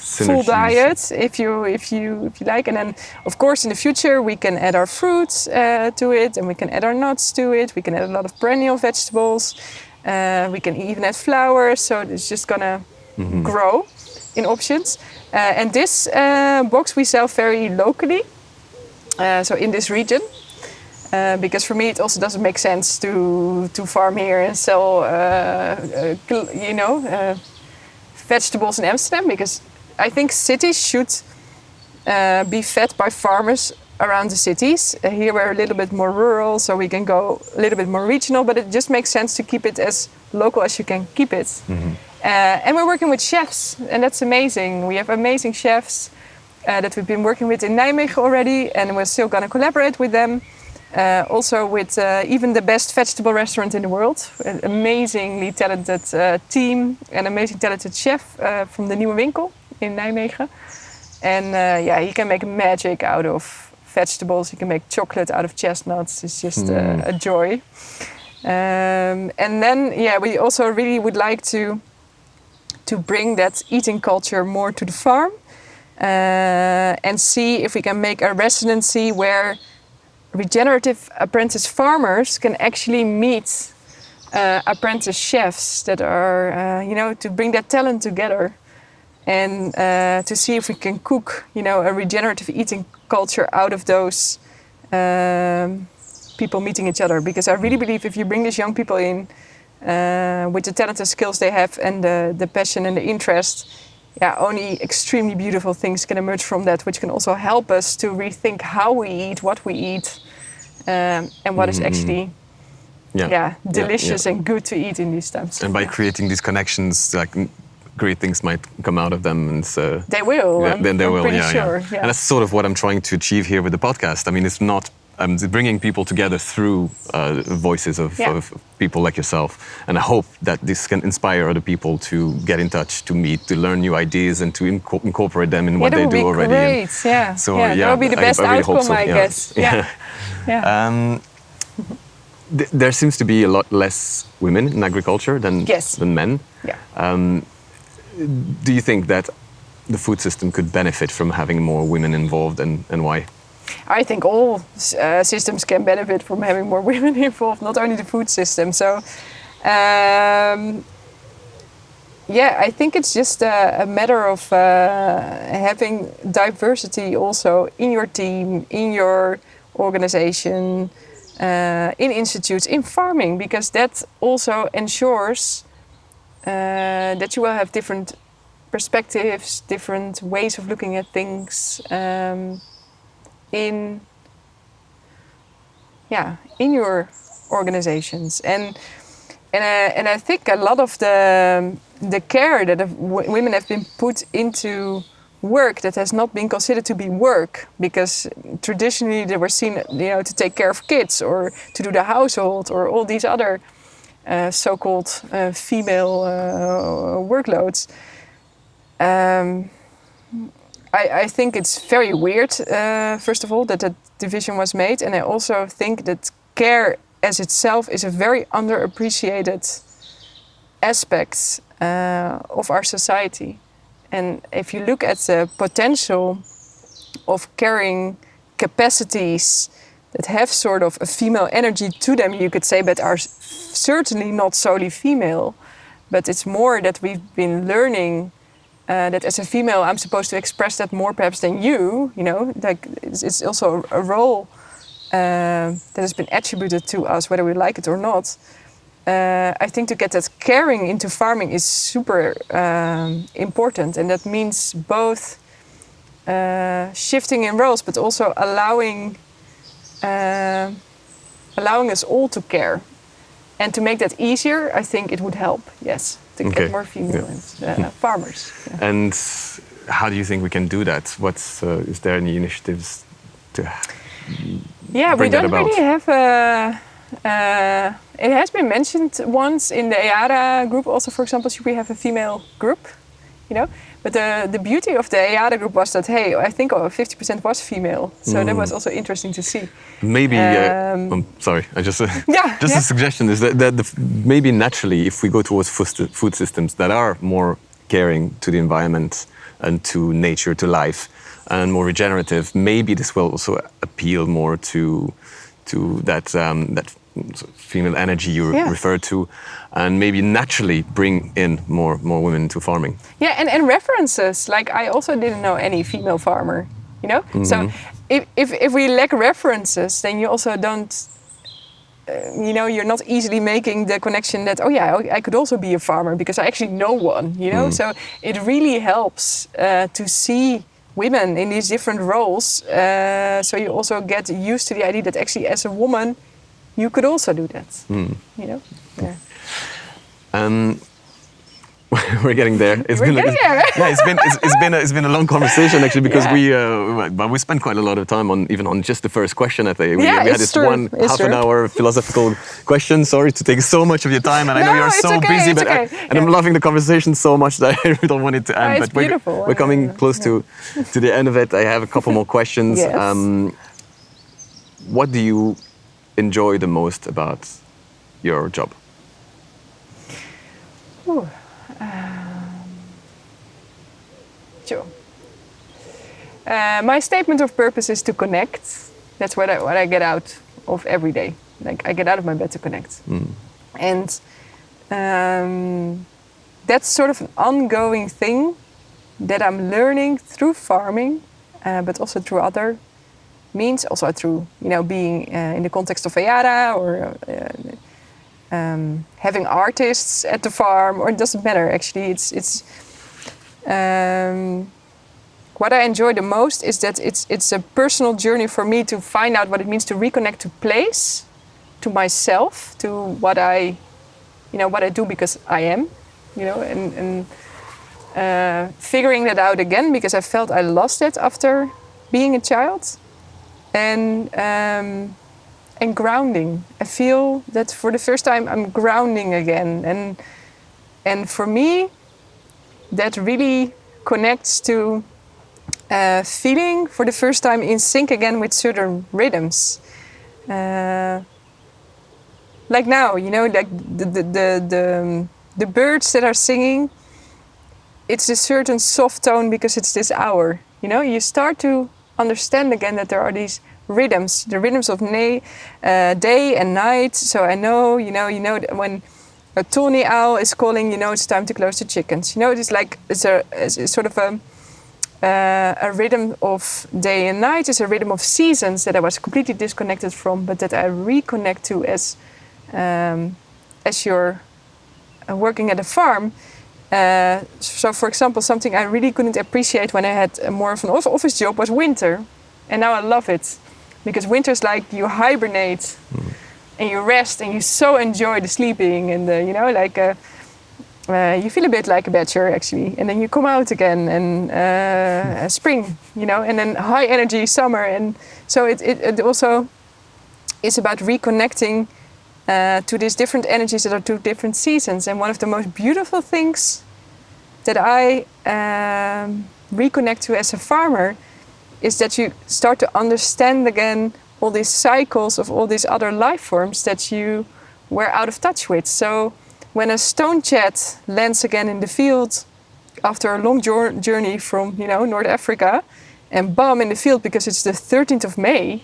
full diet if you like. And then of course in the future we can add our fruits to it, and we can add our nuts to it. We can add a lot of perennial vegetables. We can even add flowers. So it's just gonna grow in options. And this box we sell very locally, so in this region, because for me it also doesn't make sense to farm here and sell vegetables in Amsterdam, because I think cities should be fed by farmers around the cities. Here we're a little bit more rural, so we can go a little bit more regional, but it just makes sense to keep it as local as you can keep it. And we're working with chefs, and that's amazing. We have amazing chefs that we've been working with in Nijmegen already, and we're still going to collaborate with them. Also with even the best vegetable restaurant in the world, an amazingly talented team, an amazing talented chef from the Nieuwe Winkel in Nijmegen. And he can make magic out of vegetables. He can make chocolate out of chestnuts. It's just a joy. And then, we also really would like to bring that eating culture more to the farm and see if we can make a residency where regenerative apprentice farmers can actually meet apprentice chefs that are, to bring that talent together and to see if we can cook, a regenerative eating culture out of those people meeting each other. Because I really believe if you bring these young people in with the talent and skills they have and the passion and the interest, only extremely beautiful things can emerge from that, which can also help us to rethink how we eat, what we eat, and what is actually delicious and good to eat in these times. And by creating these connections, like great things might come out of them. And they will. Then they will. Pretty sure. Yeah. And that's sort of what I'm trying to achieve here with the podcast. I mean, it's not bringing people together through voices of people like yourself. And I hope that this can inspire other people to get in touch, to meet, to learn new ideas, and to incorporate them in what they do already. Great. So that will be the best really outcome, so. I guess. There seems to be a lot less women in agriculture than men. Do you think that the food system could benefit from having more women involved, and why? I think all systems can benefit from having more women involved, not only the food system. So, I think it's just a matter of having diversity also in your team, in your organization, in institutes, in farming, because that also ensures that you will have different perspectives, different ways of looking at things in your organizations, and I think a lot of the care that women have been put into work that has not been considered to be work, because traditionally they were seen, to take care of kids or to do the household or all these other so-called female workloads. I think it's very weird, first of all, that division was made, and I also think that care as itself is a very underappreciated aspect of our society. And if you look at the potential of caring capacities that have sort of a female energy to them, you could say, but are certainly not solely female, but it's more that we've been learning that as a female I'm supposed to express that more perhaps than you, like it's also a role that has been attributed to us, whether we like it or not. I think to get that caring into farming is super important, and that means both shifting in roles, but also allowing us all to care. And to make that easier, I think it would help, yes, to get more female farmers. Yeah. And how do you think we can do that? Is there any initiatives to bring that about? Really have it has been mentioned once in the EADA group also, for example, should we have a female group, But the beauty of the EADA group was that, hey, I think 50% was female. So that was also interesting to see. Maybe, I'm sorry, I just a suggestion is that maybe naturally, if we go towards food systems that are more caring to the environment and to nature, to life, and more regenerative, maybe this will also appeal more to that female energy you referred to, and maybe naturally bring in more women to farming. Yeah, and references. Like, I also didn't know any female farmer, Mm-hmm. So if we lack references, then you also don't, you're not easily making the connection that, I could also be a farmer because I actually know one, So it really helps to see women in these different roles. So you also get used to the idea that actually as a woman, you could also do that, Yeah. We're getting there. It's been a long conversation actually, because we spent quite a lot of time on just the first question. I think we had this half an hour philosophical question. Sorry to take so much of your time, and I know you're so busy, but I'm loving the conversation so much that I really don't want it to end. It's beautiful. We're coming close to the end of it. I have a couple more questions. Yes. What do you enjoy the most about your job? Sure. My statement of purpose is to connect. That's what I get out of every day. Like, I get out of my bed to connect. And that's sort of an ongoing thing that I'm learning through farming, but also through other means, also through being in the context of EADA or having artists at the farm, or it doesn't matter actually. It's what I enjoy the most is that it's a personal journey for me to find out what it means to reconnect to place, to myself, to what I do because I am, and figuring that out again, because I felt I lost it after being a child. And grounding. I feel that for the first time I'm grounding again, and for me that really connects to feeling for the first time in sync again with certain rhythms. Like now, like the birds that are singing. It's a certain soft tone because it's this hour. You start to understand again that there are these rhythms, the rhythms of day and night. So I know, that when a tawny owl is calling, it's time to close the chickens. It's like it's sort of a rhythm of day and night. It's a rhythm of seasons that I was completely disconnected from, but that I reconnect to as your working at a farm. So, for example, something I really couldn't appreciate when I had more of an office job was winter. And now I love it. Because winter's like you hibernate and you rest and you so enjoy the sleeping and you feel a bit like a bachelor actually. And then you come out again and spring, and then high energy summer. And so it also is about reconnecting to these different energies that are two different seasons. And one of the most beautiful things that I reconnect to as a farmer is that you start to understand again all these cycles of all these other life forms that you were out of touch with. So when a stone chat lands again in the field after a long journey from North Africa, and bam, in the field because it's the 13th of May,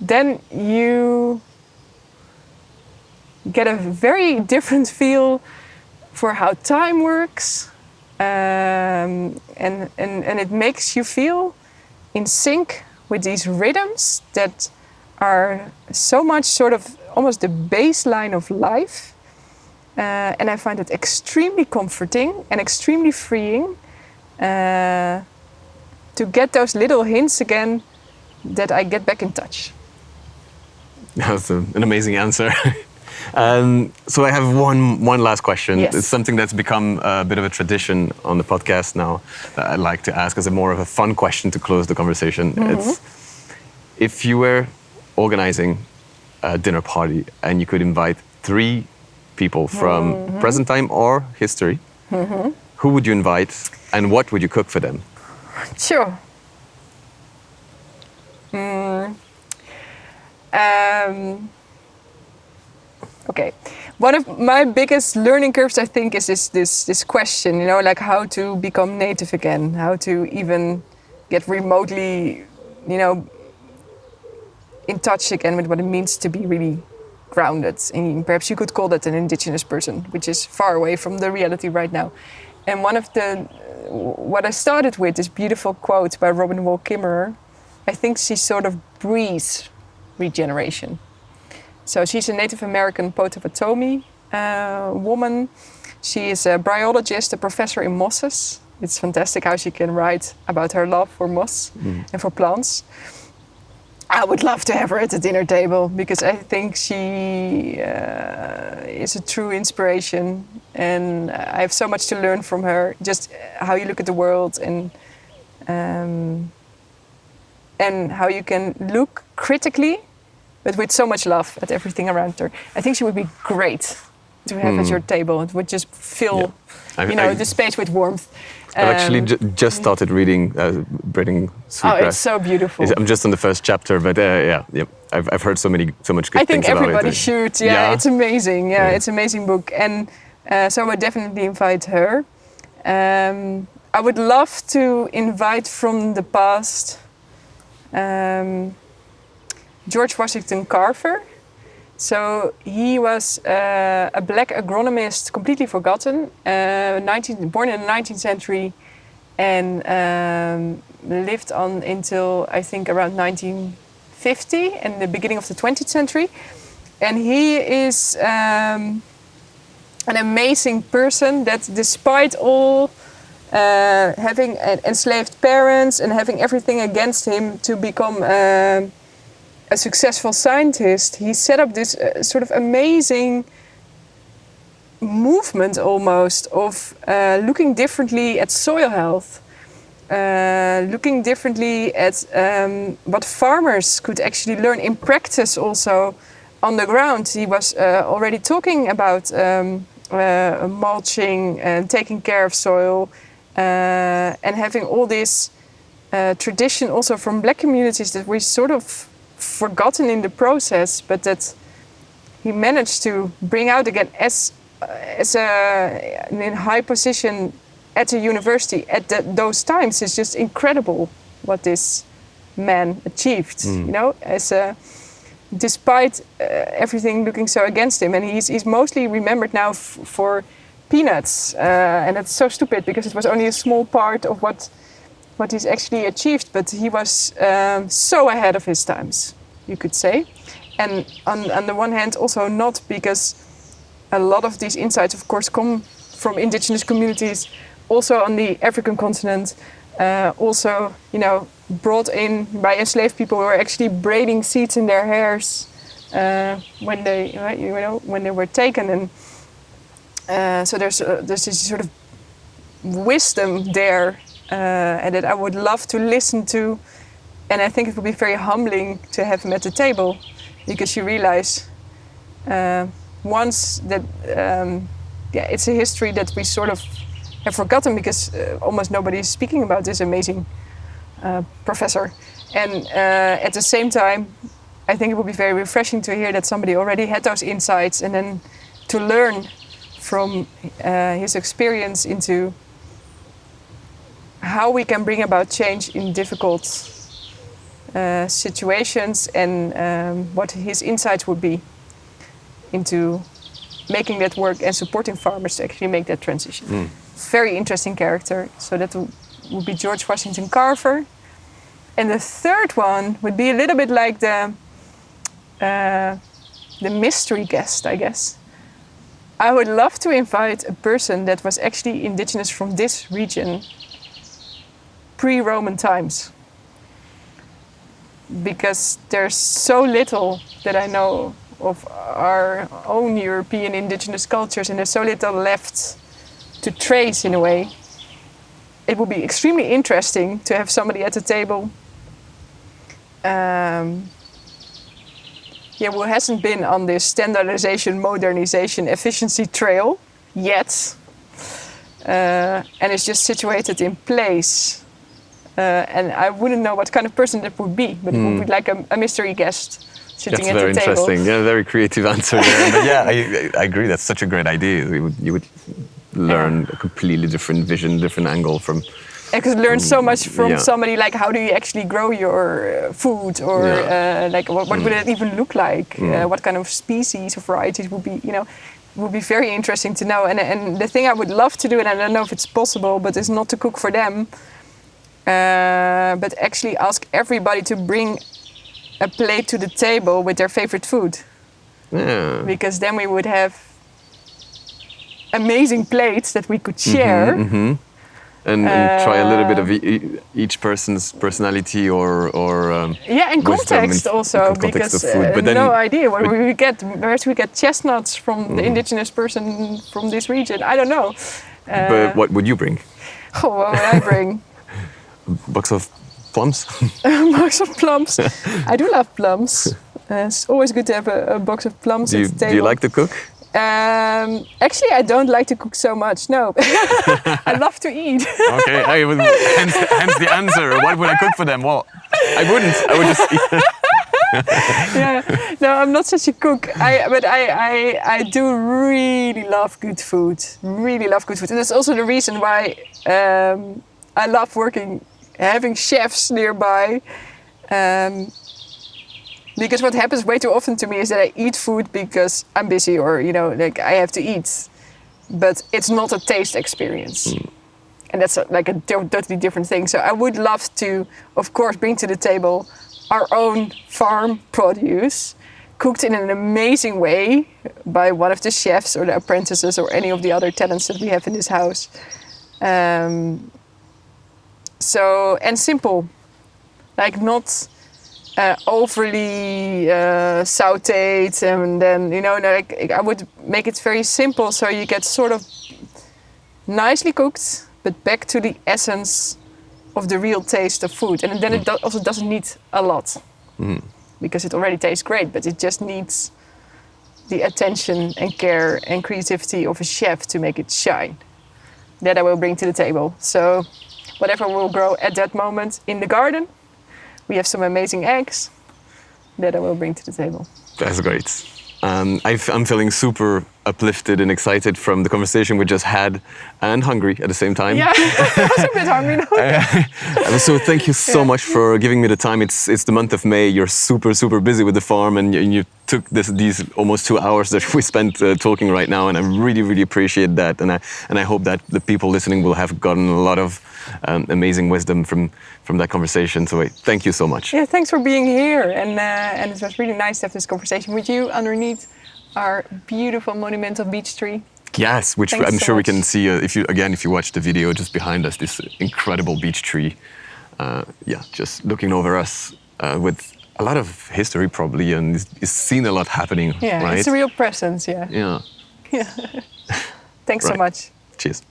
then you get a very different feel for how time works, and it makes you feel in sync with these rhythms that are so much sort of almost the baseline of life. And I find it extremely comforting and extremely freeing to get those little hints again that I get back in touch. That's an amazing answer. So I have one last question. Yes. It's something that's become a bit of a tradition on the podcast now that I like to ask as a more of a fun question to close the conversation. It's, if you were organizing a dinner party and you could invite 3 people from present time or history, who would you invite and what would you cook for them? Sure. Okay. One of my biggest learning curves, I think, is this question, like how to become native again, how to even get remotely, in touch again with what it means to be really grounded. And perhaps you could call that an indigenous person, which is far away from the reality right now. And what I started with, this beautiful quote by Robin Wall Kimmerer, I think she sort of breathes regeneration. So she's a Native American Potawatomi woman. She is a bryologist, a professor in mosses. It's fantastic how she can write about her love for moss and for plants. I would love to have her at the dinner table because I think she is a true inspiration, and I have so much to learn from her. Just how you look at the world and how you can look critically, but with so much love at everything around her. I think she would be great to have at your table. It would just fill, the space with warmth. I've actually just started reading Breeding Sweetgrass. Oh, it's so beautiful. I'm just on the first chapter, but I've heard so much good things about it. I think everybody should. Yeah, it's amazing. Yeah, it's an amazing book, and so I would definitely invite her. I would love to invite from the past George Washington Carver. So he was a black agronomist, completely forgotten, born in the 19th century and lived on until I think around 1950 and the beginning of the 20th century. And he is an amazing person that despite all having enslaved parents and having everything against him to become a successful scientist, he set up this sort of amazing movement almost of looking differently at soil health, looking differently at what farmers could actually learn in practice also on the ground. He was already talking about mulching and taking care of soil and having all this tradition also from black communities that we sort of forgotten in the process, but that he managed to bring out again as in high position at a university at those times. It's just incredible what this man achieved. Despite everything looking so against him, and he's mostly remembered now for peanuts, and it's so stupid because it was only a small part of what he's actually achieved, but he was so ahead of his times, you could say. And on the one hand, also not because a lot of these insights, of course, come from indigenous communities, also on the African continent, also, brought in by enslaved people who were actually braiding seeds in their hairs when they were taken, and so there's this sort of wisdom there, and that I would love to listen to, and I think it would be very humbling to have him at the table, because you realize once that it's a history that we sort of have forgotten, because almost nobody is speaking about this amazing professor, and at the same time I think it would be very refreshing to hear that somebody already had those insights, and then to learn from his experience into how we can bring about change in difficult situations, and what his insights would be into making that work and supporting farmers to actually make that transition. Very interesting character. So that would be George Washington Carver. And the third one would be a little bit like the mystery guest, I guess. I would love to invite a person that was actually indigenous from this region pre-Roman times, because there's so little that I know of our own European indigenous cultures, and there's so little left to trace in a way. It would be extremely interesting to have somebody at the table who hasn't been on this standardization, modernization, efficiency trail yet, and is just situated in place. And I wouldn't know what kind of person that would be, but it would be like a mystery guest sitting at the table. That's very interesting. Yeah, very creative answer there. But yeah, I agree. That's such a great idea. You would learn a completely different vision, different angle from. I could learn so much from somebody, like how do you actually grow your food, or like what would it even look like? What kind of species or varieties would be, would be very interesting to know. And the thing I would love to do, and I don't know if it's possible, but it's not to cook for them, but actually ask everybody to bring a plate to the table with their favorite food. Yeah. Because then we would have amazing plates that we could share. And try a little bit of each person's personality or and context also, because of food. But then, no idea what we get. Perhaps we get chestnuts from the indigenous person from this region. I don't know. But what would you bring? Oh, what would I bring? A box of plums. A box of plums. I do love plums. It's always good to have a box of plums at the table. Do you like to cook? Actually, I don't like to cook so much. No, I love to eat. Okay, hence the answer. What would I cook for them? Well, I wouldn't. I would just eat. Yeah, no, I'm not such a cook. But I do really love good food. Really love good food, and that's also the reason why I love having chefs nearby. Because what happens way too often to me is that I eat food because I'm busy, or like I have to eat, but it's not a taste experience, and that's like a totally different thing. So I would love to, of course, bring to the table our own farm produce, cooked in an amazing way by one of the chefs or the apprentices or any of the other talents that we have in this house. And simple, like not overly sautéed, and then like I would make it very simple, so you get sort of nicely cooked, but back to the essence of the real taste of food. And then it also doesn't need a lot, because it already tastes great, but it just needs the attention and care and creativity of a chef to make it shine. That I will bring to the table. So whatever will grow at that moment in the garden. We have some amazing eggs that I will bring to the table. That's great. I'm feeling super uplifted and excited from the conversation we just had, and hungry at the same time. Yeah, I was a bit hungry now. So thank you so much for giving me the time. It's the month of May. You're super busy with the farm, and you took these almost 2 hours that we spent talking right now, and I really appreciate that. And I hope that the people listening will have gotten a lot of amazing wisdom from that conversation. So thank you so much. Yeah, thanks for being here, and it was really nice to have this conversation with you underneath our beautiful monumental beech tree. Yes, which Thanks I'm so sure we much. can see if you watch the video just behind us, this incredible beech tree. Just looking over us with a lot of history probably, and it's seen a lot happening. Yeah, right? it's a real presence. Yeah. Yeah. Thanks so Right. much. Cheers.